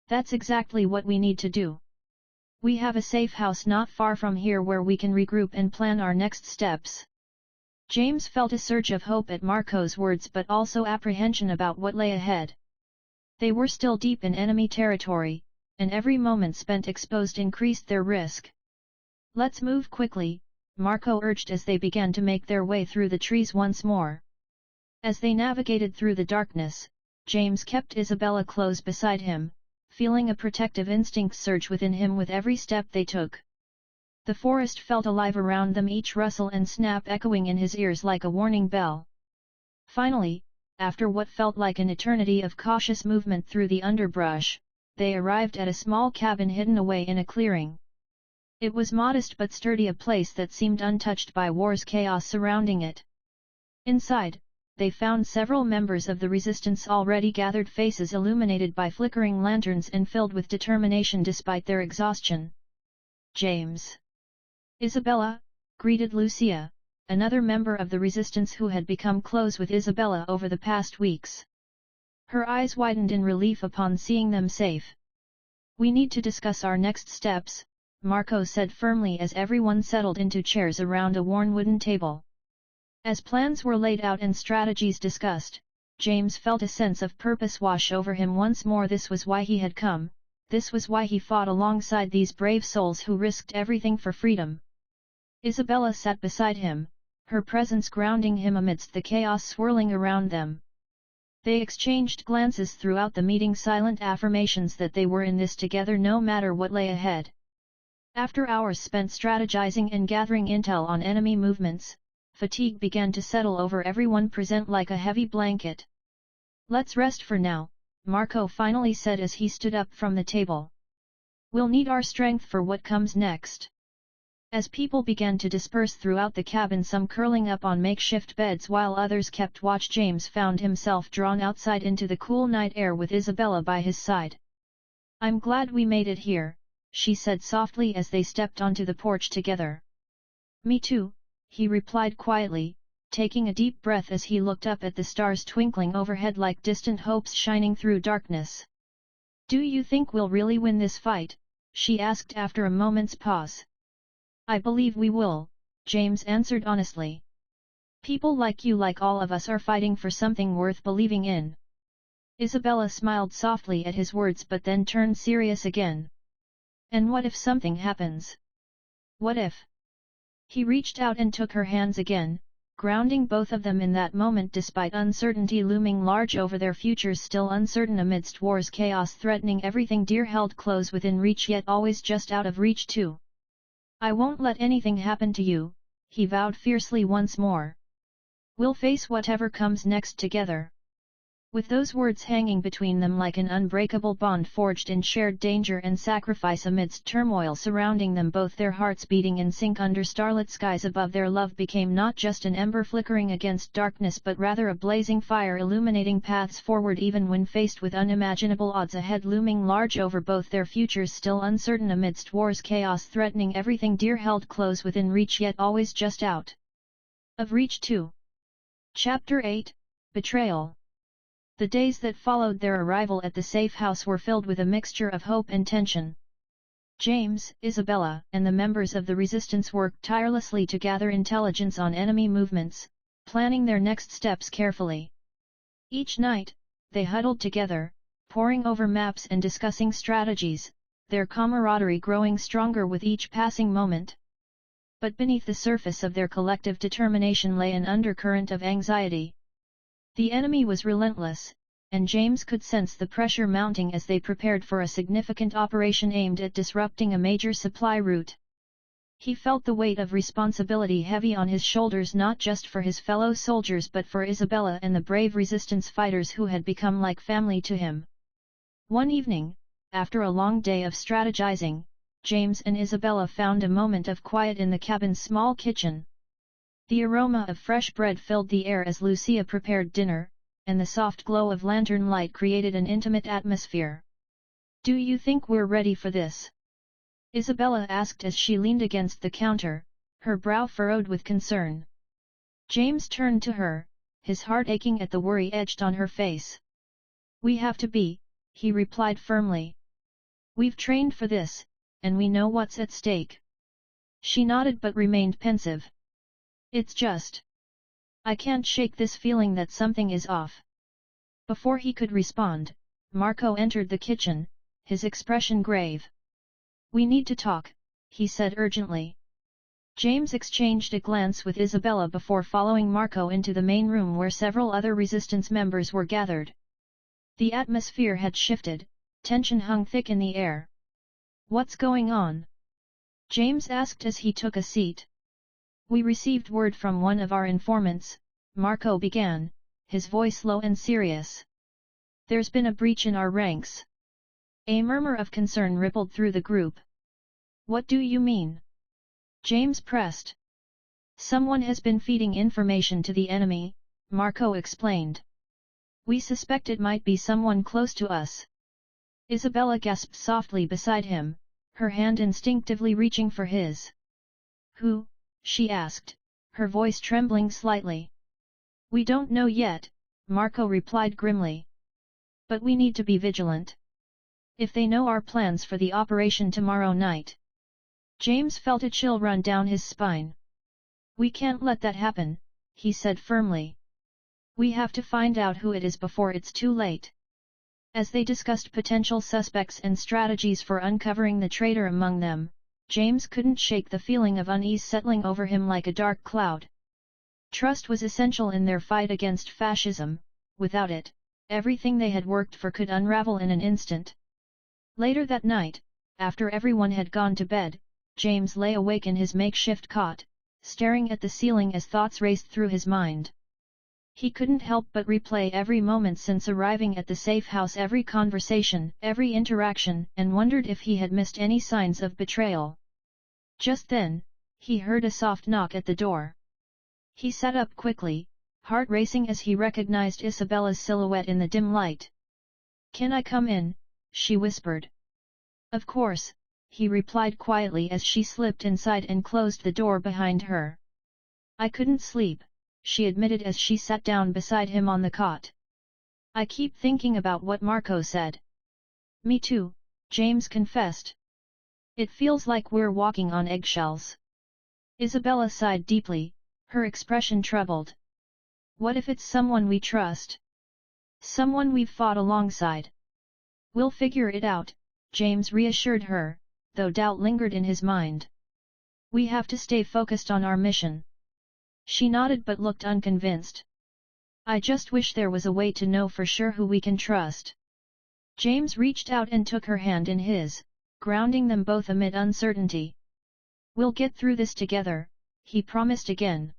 That's exactly what we need to do. We have a safe house not far from here where we can regroup and plan our next steps. James felt a surge of hope at Marco's words but also apprehension about what lay ahead. They were still deep in enemy territory, and every moment spent exposed increased their risk. Let's move quickly, Marco urged as they began to make their way through the trees once more. As they navigated through the darkness, James kept Isabella close beside him, feeling a protective instinct surge within him with every step they took. The forest felt alive around them, each rustle and snap echoing in his ears like a warning bell. Finally, after what felt like an eternity of cautious movement through the underbrush, they arrived at a small cabin hidden away in a clearing. It was modest but sturdy, a place that seemed untouched by war's chaos surrounding it. Inside, they found several members of the resistance already gathered, faces illuminated by flickering lanterns and filled with determination despite their exhaustion. James. Isabella, greeted Lucia, another member of the resistance who had become close with Isabella over the past weeks. Her eyes widened in relief upon seeing them safe. We need to discuss our next steps, Marco said firmly as everyone settled into chairs around a worn wooden table. As plans were laid out and strategies discussed, James felt a sense of purpose wash over him once more. This was why he had come, this was why he fought alongside these brave souls who risked everything for freedom. Isabella sat beside him, her presence grounding him amidst the chaos swirling around them. They exchanged glances throughout the meeting, silent affirmations that they were in this together no matter what lay ahead. After hours spent strategizing and gathering intel on enemy movements, fatigue began to settle over everyone present like a heavy blanket. Let's rest for now, Marco finally said as he stood up from the table. We'll need our strength for what comes next. As people began to disperse throughout the cabin, some curling up on makeshift beds while others kept watch, James found himself drawn outside into the cool night air with Isabella by his side. I'm glad we made it here, she said softly as they stepped onto the porch together. Me too, he replied quietly, taking a deep breath as he looked up at the stars twinkling overhead like distant hopes shining through darkness. Do you think we'll really win this fight? She asked after a moment's pause. I believe we will, James answered honestly. People like you, like all of us, are fighting for something worth believing in. Isabella smiled softly at his words but then turned serious again. And what if something happens? What if? He reached out and took her hands again, grounding both of them in that moment despite uncertainty looming large over their futures, still uncertain amidst war's chaos threatening everything dear, held close within reach yet always just out of reach too. I won't let anything happen to you, he vowed fiercely once more. We'll face whatever comes next together. With those words hanging between them like an unbreakable bond forged in shared danger and sacrifice amidst turmoil surrounding them, both their hearts beating in sync under starlit skies above, their love became not just an ember flickering against darkness but rather a blazing fire illuminating paths forward even when faced with unimaginable odds ahead looming large over both their futures, still uncertain amidst war's chaos threatening everything dear, held close within reach yet always just out of reach too. Chapter 8, Betrayal. The days that followed their arrival at the safe house were filled with a mixture of hope and tension. James, Isabella, and the members of the resistance worked tirelessly to gather intelligence on enemy movements, planning their next steps carefully. Each night, they huddled together, poring over maps and discussing strategies, their camaraderie growing stronger with each passing moment. But beneath the surface of their collective determination lay an undercurrent of anxiety. The enemy was relentless, and James could sense the pressure mounting as they prepared for a significant operation aimed at disrupting a major supply route. He felt the weight of responsibility heavy on his shoulders, not just for his fellow soldiers but for Isabella and the brave resistance fighters who had become like family to him. One evening, after a long day of strategizing, James and Isabella found a moment of quiet in the cabin's small kitchen. The aroma of fresh bread filled the air as Lucia prepared dinner, and the soft glow of lantern light created an intimate atmosphere. "Do you think we're ready for this?" Isabella asked as she leaned against the counter, her brow furrowed with concern. James turned to her, his heart aching at the worry etched on her face. "We have to be," he replied firmly. "We've trained for this, and we know what's at stake." She nodded but remained pensive. "It's just, I can't shake this feeling that something is off." Before he could respond, Marco entered the kitchen, his expression grave. "We need to talk," he said urgently. James exchanged a glance with Isabella before following Marco into the main room where several other resistance members were gathered. The atmosphere had shifted, tension hung thick in the air. "What's going on?" James asked as he took a seat. "We received word from one of our informants," Marco began, his voice low and serious. "There's been a breach in our ranks." A murmur of concern rippled through the group. "What do you mean?" James pressed. "Someone has been feeding information to the enemy," Marco explained. "We suspect it might be someone close to us." Isabella gasped softly beside him, her hand instinctively reaching for his. "Who?" she asked, her voice trembling slightly. "We don't know yet," Marco replied grimly. "But we need to be vigilant. If they know our plans for the operation tomorrow night." James felt a chill run down his spine. "We can't let that happen," he said firmly. "We have to find out who it is before it's too late." As they discussed potential suspects and strategies for uncovering the traitor among them, James couldn't shake the feeling of unease settling over him like a dark cloud. Trust was essential in their fight against fascism. Without it, everything they had worked for could unravel in an instant. Later that night, after everyone had gone to bed, James lay awake in his makeshift cot, staring at the ceiling as thoughts raced through his mind. He couldn't help but replay every moment since arriving at the safe house, every conversation, every interaction, and wondered if he had missed any signs of betrayal. Just then, he heard a soft knock at the door. He sat up quickly, heart racing as he recognized Isabella's silhouette in the dim light. "Can I come in?" she whispered. "Of course," he replied quietly as she slipped inside and closed the door behind her. "I couldn't sleep," she admitted as she sat down beside him on the cot. "I keep thinking about what Marco said." "Me too," James confessed. "It feels like we're walking on eggshells." Isabella sighed deeply, her expression troubled. "What if it's someone we trust? Someone we've fought alongside?" "We'll figure it out," James reassured her, though doubt lingered in his mind. "We have to stay focused on our mission." She nodded but looked unconvinced. "I just wish there was a way to know for sure who we can trust." James reached out and took her hand in his, grounding them both amid uncertainty. "We'll get through this together," he promised again.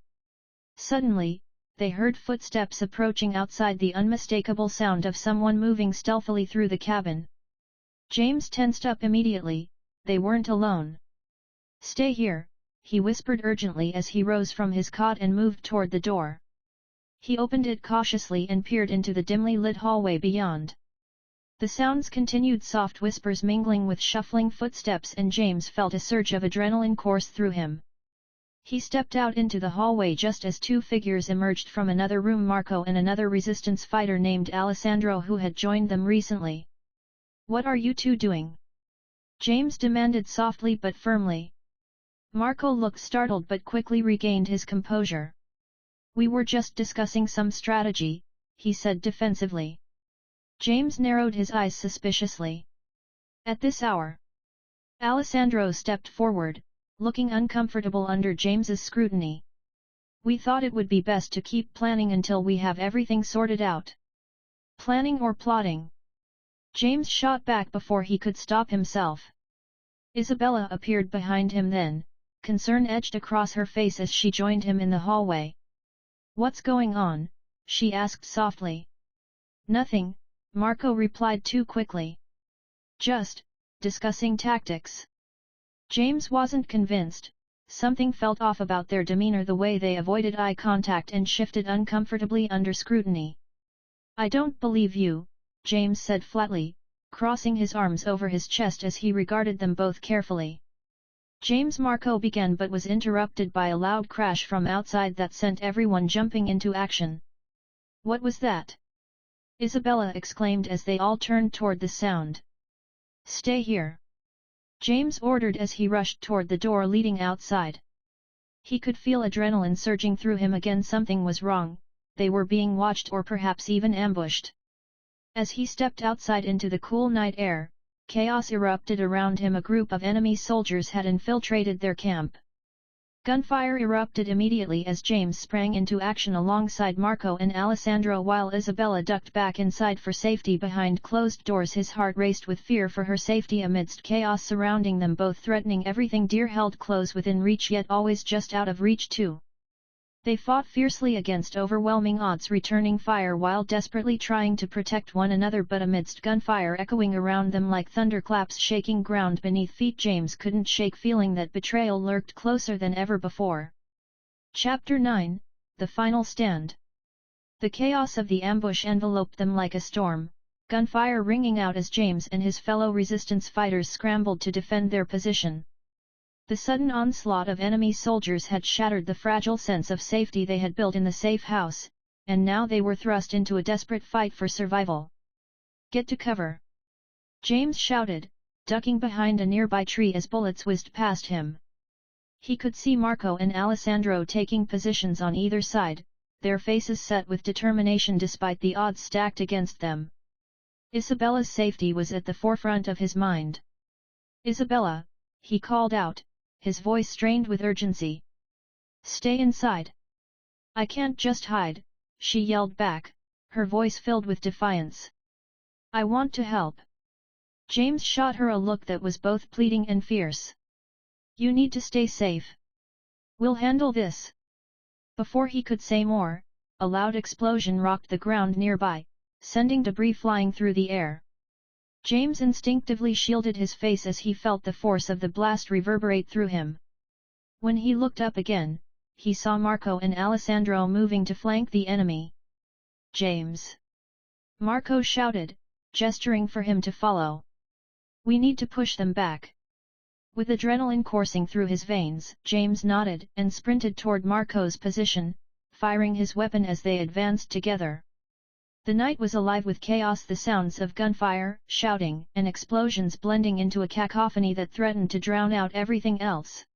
Suddenly, they heard footsteps approaching outside, the unmistakable sound of someone moving stealthily through the cabin. James tensed up immediately. They weren't alone. "Stay here," he whispered urgently as he rose from his cot and moved toward the door. He opened it cautiously and peered into the dimly lit hallway beyond. The sounds continued, soft whispers mingling with shuffling footsteps, and James felt a surge of adrenaline course through him. He stepped out into the hallway just as two figures emerged from another room, Marco and another resistance fighter named Alessandro who had joined them recently. "What are you two doing?" James demanded softly but firmly. Marco looked startled but quickly regained his composure. We were just discussing some strategy, he said defensively. James narrowed his eyes suspiciously. At this hour? Alessandro stepped forward, looking uncomfortable under James's scrutiny. We thought it would be best to keep planning until we have everything sorted out. Planning or plotting? James shot back before he could stop himself. Isabella appeared behind him then, concern edged across her face as she joined him in the hallway. What's going on? She asked softly. Nothing, Marco replied too quickly. Just discussing tactics. James wasn't convinced. Something felt off about their demeanor, the way they avoided eye contact and shifted uncomfortably under scrutiny. I don't believe you, James said flatly, crossing his arms over his chest as he regarded them both carefully. Marco began but was interrupted by a loud crash from outside that sent everyone jumping into action. What was that? Isabella exclaimed as they all turned toward the sound. Stay here. James ordered as he rushed toward the door leading outside. He could feel adrenaline surging through him again. Something was wrong, they were being watched or perhaps even ambushed. As he stepped outside into the cool night air, chaos erupted around him. A group of enemy soldiers had infiltrated their camp. Gunfire erupted immediately as James sprang into action alongside Marco and Alessandro while Isabella ducked back inside for safety behind closed doors. His heart raced with fear for her safety amidst chaos surrounding them both, threatening everything dear held close within reach yet always just out of reach too. They fought fiercely against overwhelming odds, returning fire while desperately trying to protect one another, but amidst gunfire echoing around them like thunderclaps shaking ground beneath feet, James couldn't shake feeling that betrayal lurked closer than ever before. Chapter 9, The Final Stand. The chaos of the ambush enveloped them like a storm, gunfire ringing out as James and his fellow resistance fighters scrambled to defend their position. The sudden onslaught of enemy soldiers had shattered the fragile sense of safety they had built in the safe house, and now they were thrust into a desperate fight for survival. Get to cover! James shouted, ducking behind a nearby tree as bullets whizzed past him. He could see Marco and Alessandro taking positions on either side, their faces set with determination despite the odds stacked against them. Isabella's safety was at the forefront of his mind. Isabella, he called out, his voice strained with urgency. Stay inside. I can't just hide, she yelled back, her voice filled with defiance. I want to help. James shot her a look that was both pleading and fierce. You need to stay safe. We'll handle this. Before he could say more, a loud explosion rocked the ground nearby, sending debris flying through the air. James instinctively shielded his face as he felt the force of the blast reverberate through him. When he looked up again, he saw Marco and Alessandro moving to flank the enemy. James! Marco shouted, gesturing for him to follow. We need to push them back. With adrenaline coursing through his veins, James nodded and sprinted toward Marco's position, firing his weapon as they advanced together. The night was alive with chaos, the sounds of gunfire, shouting, and explosions blending into a cacophony that threatened to drown out everything else.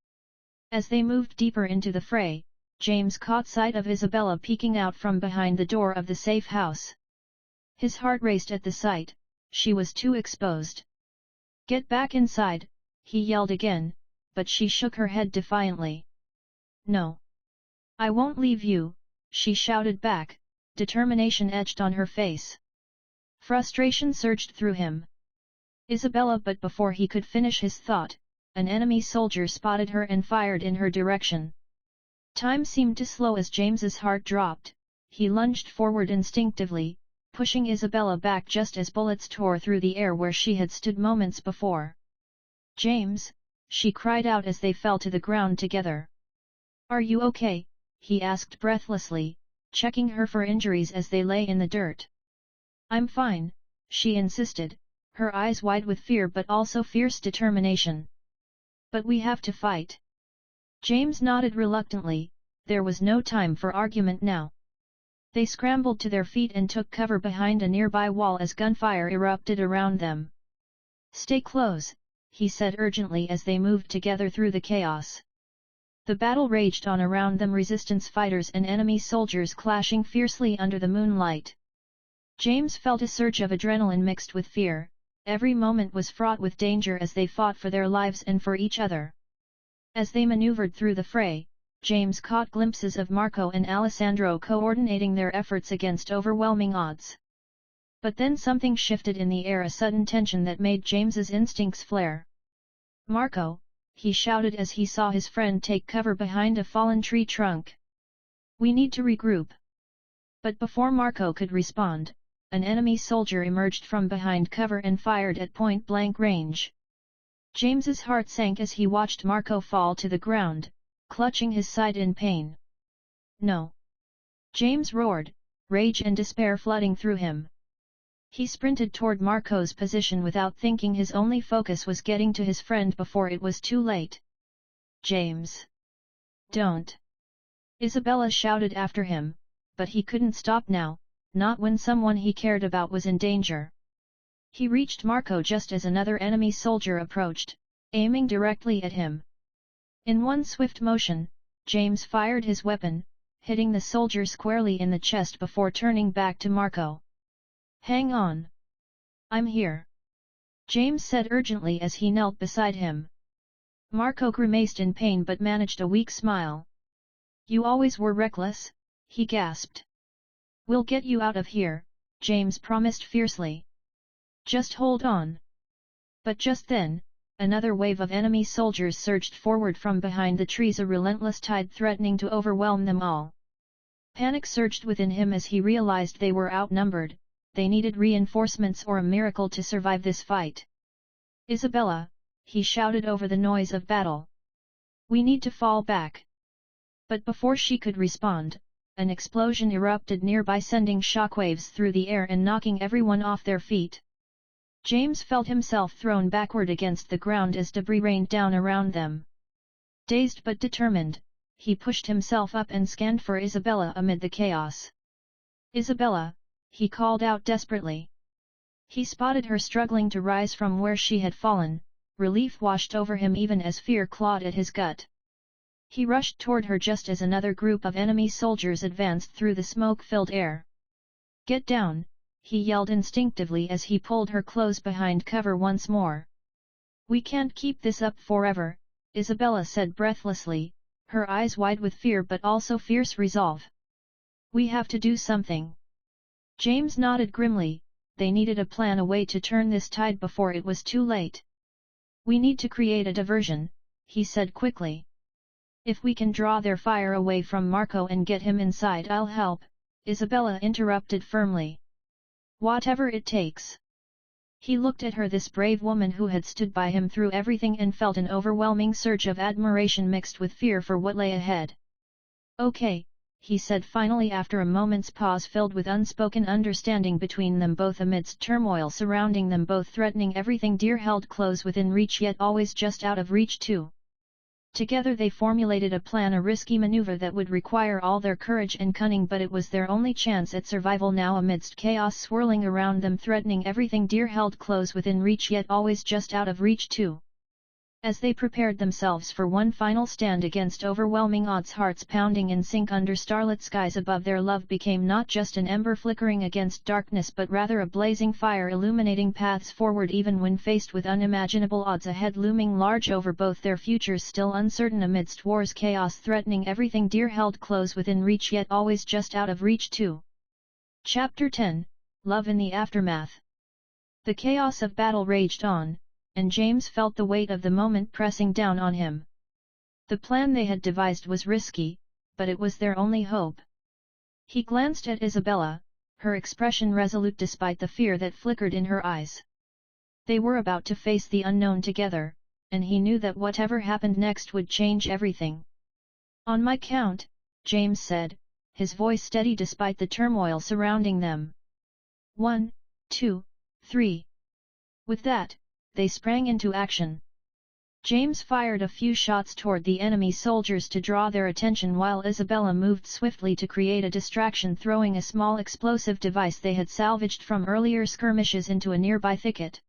As they moved deeper into the fray, James caught sight of Isabella peeking out from behind the door of the safe house. His heart raced at the sight. She was too exposed. Get back inside, he yelled again, but she shook her head defiantly. No. I won't leave you, she shouted back, determination etched on her face. Frustration surged through him. Isabella, but before he could finish his thought, an enemy soldier spotted her and fired in her direction. Time seemed to slow as James's heart dropped. He lunged forward instinctively, pushing Isabella back just as bullets tore through the air where she had stood moments before. James, she cried out as they fell to the ground together. Are you okay? He asked breathlessly, checking her for injuries as they lay in the dirt. I'm fine, she insisted, her eyes wide with fear but also fierce determination. But we have to fight. James nodded reluctantly. There was no time for argument now. They scrambled to their feet and took cover behind a nearby wall as gunfire erupted around them. Stay close, he said urgently as they moved together through the chaos. The battle raged on around them, resistance fighters and enemy soldiers clashing fiercely under the moonlight. James felt a surge of adrenaline mixed with fear. Every moment was fraught with danger as they fought for their lives and for each other. As they maneuvered through the fray, James caught glimpses of Marco and Alessandro coordinating their efforts against overwhelming odds. But then something shifted in the air, a sudden tension that made James's instincts flare. "Marco!" he shouted as he saw his friend take cover behind a fallen tree trunk. "We need to regroup." But before Marco could respond, an enemy soldier emerged from behind cover and fired at point-blank range. James's heart sank as he watched Marco fall to the ground, clutching his side in pain. "No!" James roared, rage and despair flooding through him. He sprinted toward Marco's position without thinking. His only focus was getting to his friend before it was too late. "James! Don't!" Isabella shouted after him, but he couldn't stop now, not when someone he cared about was in danger. He reached Marco just as another enemy soldier approached, aiming directly at him. In one swift motion, James fired his weapon, hitting the soldier squarely in the chest before turning back to Marco. "Hang on! I'm here!" James said urgently as he knelt beside him. Marco grimaced in pain but managed a weak smile. "You always were reckless," he gasped. "We'll get you out of here," James promised fiercely. "Just hold on." But just then, another wave of enemy soldiers surged forward from behind the trees, a relentless tide threatening to overwhelm them all. Panic surged within him as he realized they were outnumbered. They needed reinforcements or a miracle to survive this fight. "Isabella," he shouted over the noise of battle. "We need to fall back." But before she could respond, an explosion erupted nearby, sending shockwaves through the air and knocking everyone off their feet. James felt himself thrown backward against the ground as debris rained down around them. Dazed but determined, he pushed himself up and scanned for Isabella amid the chaos. "Isabella!" he called out desperately. He spotted her struggling to rise from where she had fallen. Relief washed over him even as fear clawed at his gut. He rushed toward her just as another group of enemy soldiers advanced through the smoke-filled air. "Get down!" he yelled instinctively as he pulled her close behind cover once more. "We can't keep this up forever," Isabella said breathlessly, her eyes wide with fear but also fierce resolve. "We have to do something." James nodded grimly. They needed a plan, a way to turn this tide before it was too late. "We need to create a diversion," he said quickly. "If we can draw their fire away from Marco and get him inside, I'll help," Isabella interrupted firmly. "Whatever it takes." He looked at her, this brave woman who had stood by him through everything, and felt an overwhelming surge of admiration mixed with fear for what lay ahead. "Okay," he said finally after a moment's pause filled with unspoken understanding between them both amidst turmoil surrounding them both, threatening everything dear, held close within reach yet always just out of reach too. Together they formulated a plan, a risky maneuver that would require all their courage and cunning, but it was their only chance at survival now amidst chaos swirling around them, threatening everything dear, held close within reach yet always just out of reach too. As they prepared themselves for one final stand against overwhelming odds, hearts pounding in sync under starlit skies above, their love became not just an ember flickering against darkness but rather a blazing fire illuminating paths forward even when faced with unimaginable odds ahead looming large over both their futures, still uncertain amidst war's chaos threatening everything dear, held close within reach yet always just out of reach too. Chapter 10 Love in the Aftermath. The chaos of battle raged on, and James felt the weight of the moment pressing down on him. The plan they had devised was risky, but it was their only hope. He glanced at Isabella, her expression resolute despite the fear that flickered in her eyes. They were about to face the unknown together, and he knew that whatever happened next would change everything. "On my count," James said, his voice steady despite the turmoil surrounding them. 1, 2, 3. With that, they sprang into action. James fired a few shots toward the enemy soldiers to draw their attention while Isabella moved swiftly to create a distraction, throwing a small explosive device they had salvaged from earlier skirmishes into a nearby thicket.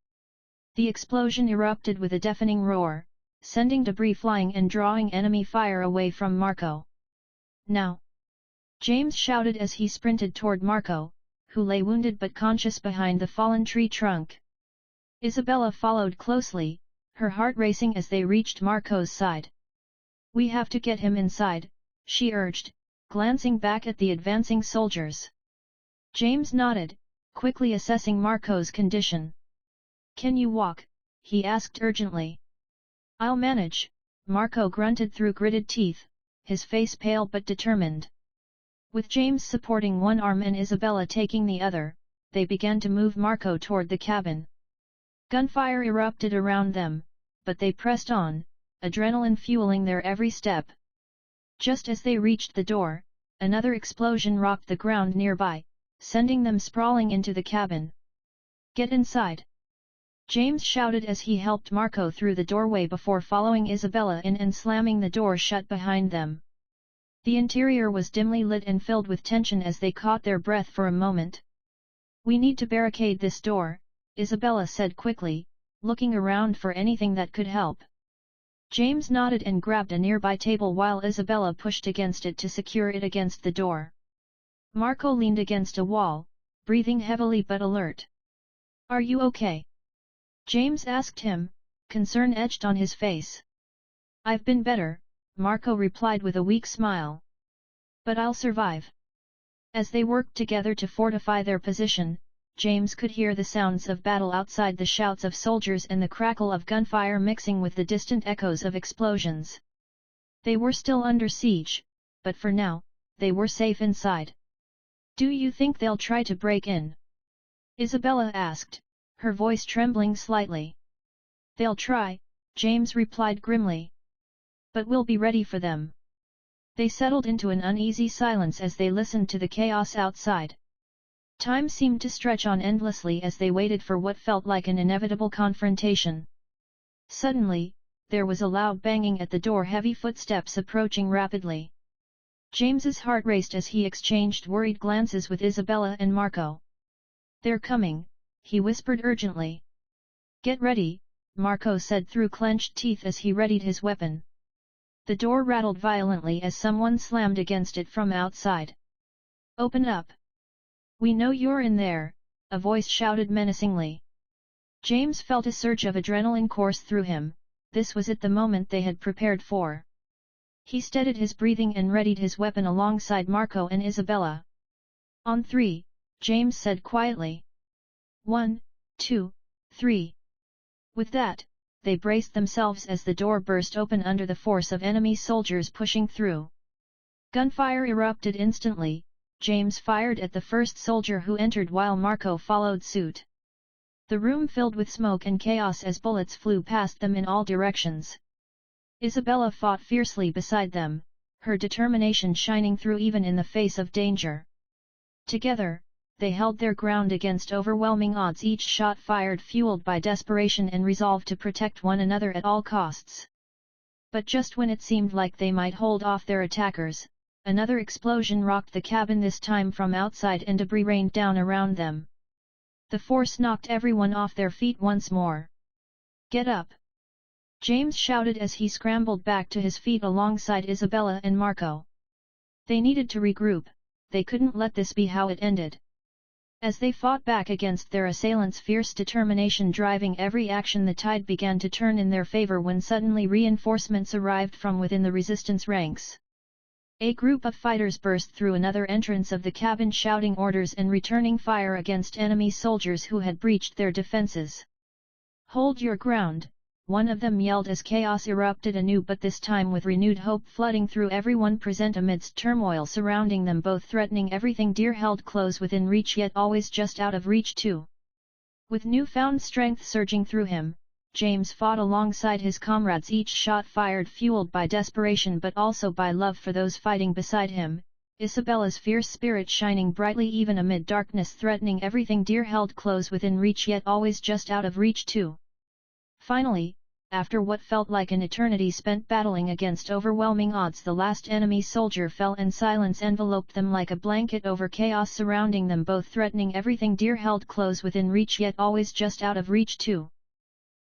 The explosion erupted with a deafening roar, sending debris flying and drawing enemy fire away from Marco. "Now!" James shouted as he sprinted toward Marco, who lay wounded but conscious behind the fallen tree trunk. Isabella followed closely, her heart racing as they reached Marco's side. "We have to get him inside," she urged, glancing back at the advancing soldiers. James nodded, quickly assessing Marco's condition. "Can you walk?" he asked urgently. "I'll manage," Marco grunted through gritted teeth, his face pale but determined. With James supporting one arm and Isabella taking the other, they began to move Marco toward the cabin. Gunfire erupted around them, but they pressed on, adrenaline fueling their every step. Just as they reached the door, another explosion rocked the ground nearby, sending them sprawling into the cabin. "Get inside!" James shouted as he helped Marco through the doorway before following Isabella in and slamming the door shut behind them. The interior was dimly lit and filled with tension as they caught their breath for a moment. "We need to barricade this door," Isabella said quickly, looking around for anything that could help. James nodded and grabbed a nearby table while Isabella pushed against it to secure it against the door. Marco leaned against a wall, breathing heavily but alert. "Are you okay?" James asked him, concern etched on his face. "I've been better," Marco replied with a weak smile. "But I'll survive." As they worked together to fortify their position, James could hear the sounds of battle outside, the shouts of soldiers and the crackle of gunfire mixing with the distant echoes of explosions. They were still under siege, but for now, they were safe inside. "Do you think they'll try to break in?" Isabella asked, her voice trembling slightly. "They'll try," James replied grimly. "But we'll be ready for them." They settled into an uneasy silence as they listened to the chaos outside. Time seemed to stretch on endlessly as they waited for what felt like an inevitable confrontation. Suddenly, there was a loud banging at the door, heavy footsteps approaching rapidly. James's heart raced as he exchanged worried glances with Isabella and Marco. "They're coming," he whispered urgently. "Get ready," Marco said through clenched teeth as he readied his weapon. The door rattled violently as someone slammed against it from outside. "Open up! We know you're in there," a voice shouted menacingly. James felt a surge of adrenaline course through him. This was it, the moment they had prepared for. He steadied his breathing and readied his weapon alongside Marco and Isabella. "On three," James said quietly. 1, 2, 3. With that, they braced themselves as the door burst open under the force of enemy soldiers pushing through. Gunfire erupted instantly. James fired at the first soldier who entered while Marco followed suit. The room filled with smoke and chaos as bullets flew past them in all directions. Isabella fought fiercely beside them, her determination shining through even in the face of danger. Together, they held their ground against overwhelming odds, each shot fired fueled by desperation and resolve to protect one another at all costs. But just when it seemed like they might hold off their attackers, another explosion rocked the cabin, this time from outside, and debris rained down around them. The force knocked everyone off their feet once more. "Get up!" James shouted as he scrambled back to his feet alongside Isabella and Marco. They needed to regroup, they couldn't let this be how it ended. As they fought back against their assailants' fierce determination driving every action, the tide began to turn in their favor when suddenly reinforcements arrived from within the resistance ranks. A group of fighters burst through another entrance of the cabin, shouting orders and returning fire against enemy soldiers who had breached their defenses. "Hold your ground," one of them yelled as chaos erupted anew, but this time with renewed hope flooding through everyone present amidst turmoil surrounding them, both threatening everything dear held close within reach yet always just out of reach too. With newfound strength surging through him, James fought alongside his comrades, each shot fired fueled by desperation but also by love for those fighting beside him, Isabella's fierce spirit shining brightly even amid darkness, threatening everything dear held close within reach yet always just out of reach too. Finally, after what felt like an eternity spent battling against overwhelming odds, the last enemy soldier fell and silence enveloped them like a blanket over chaos surrounding them, both threatening everything dear held close within reach yet always just out of reach too.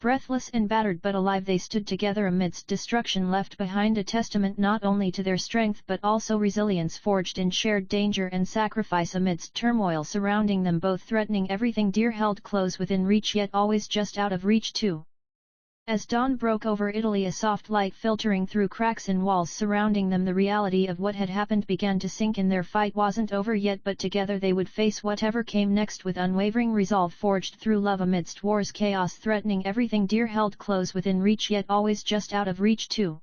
Breathless and battered but alive they stood together amidst destruction, left behind a testament not only to their strength but also resilience forged in shared danger and sacrifice amidst turmoil surrounding them, both threatening everything dear, held close within reach yet always just out of reach too. As dawn broke over Italy, a soft light filtering through cracks in walls surrounding them, the reality of what had happened began to sink in. Their fight wasn't over yet, but together they would face whatever came next with unwavering resolve forged through love amidst war's chaos, threatening everything dear, held close within reach yet always just out of reach too.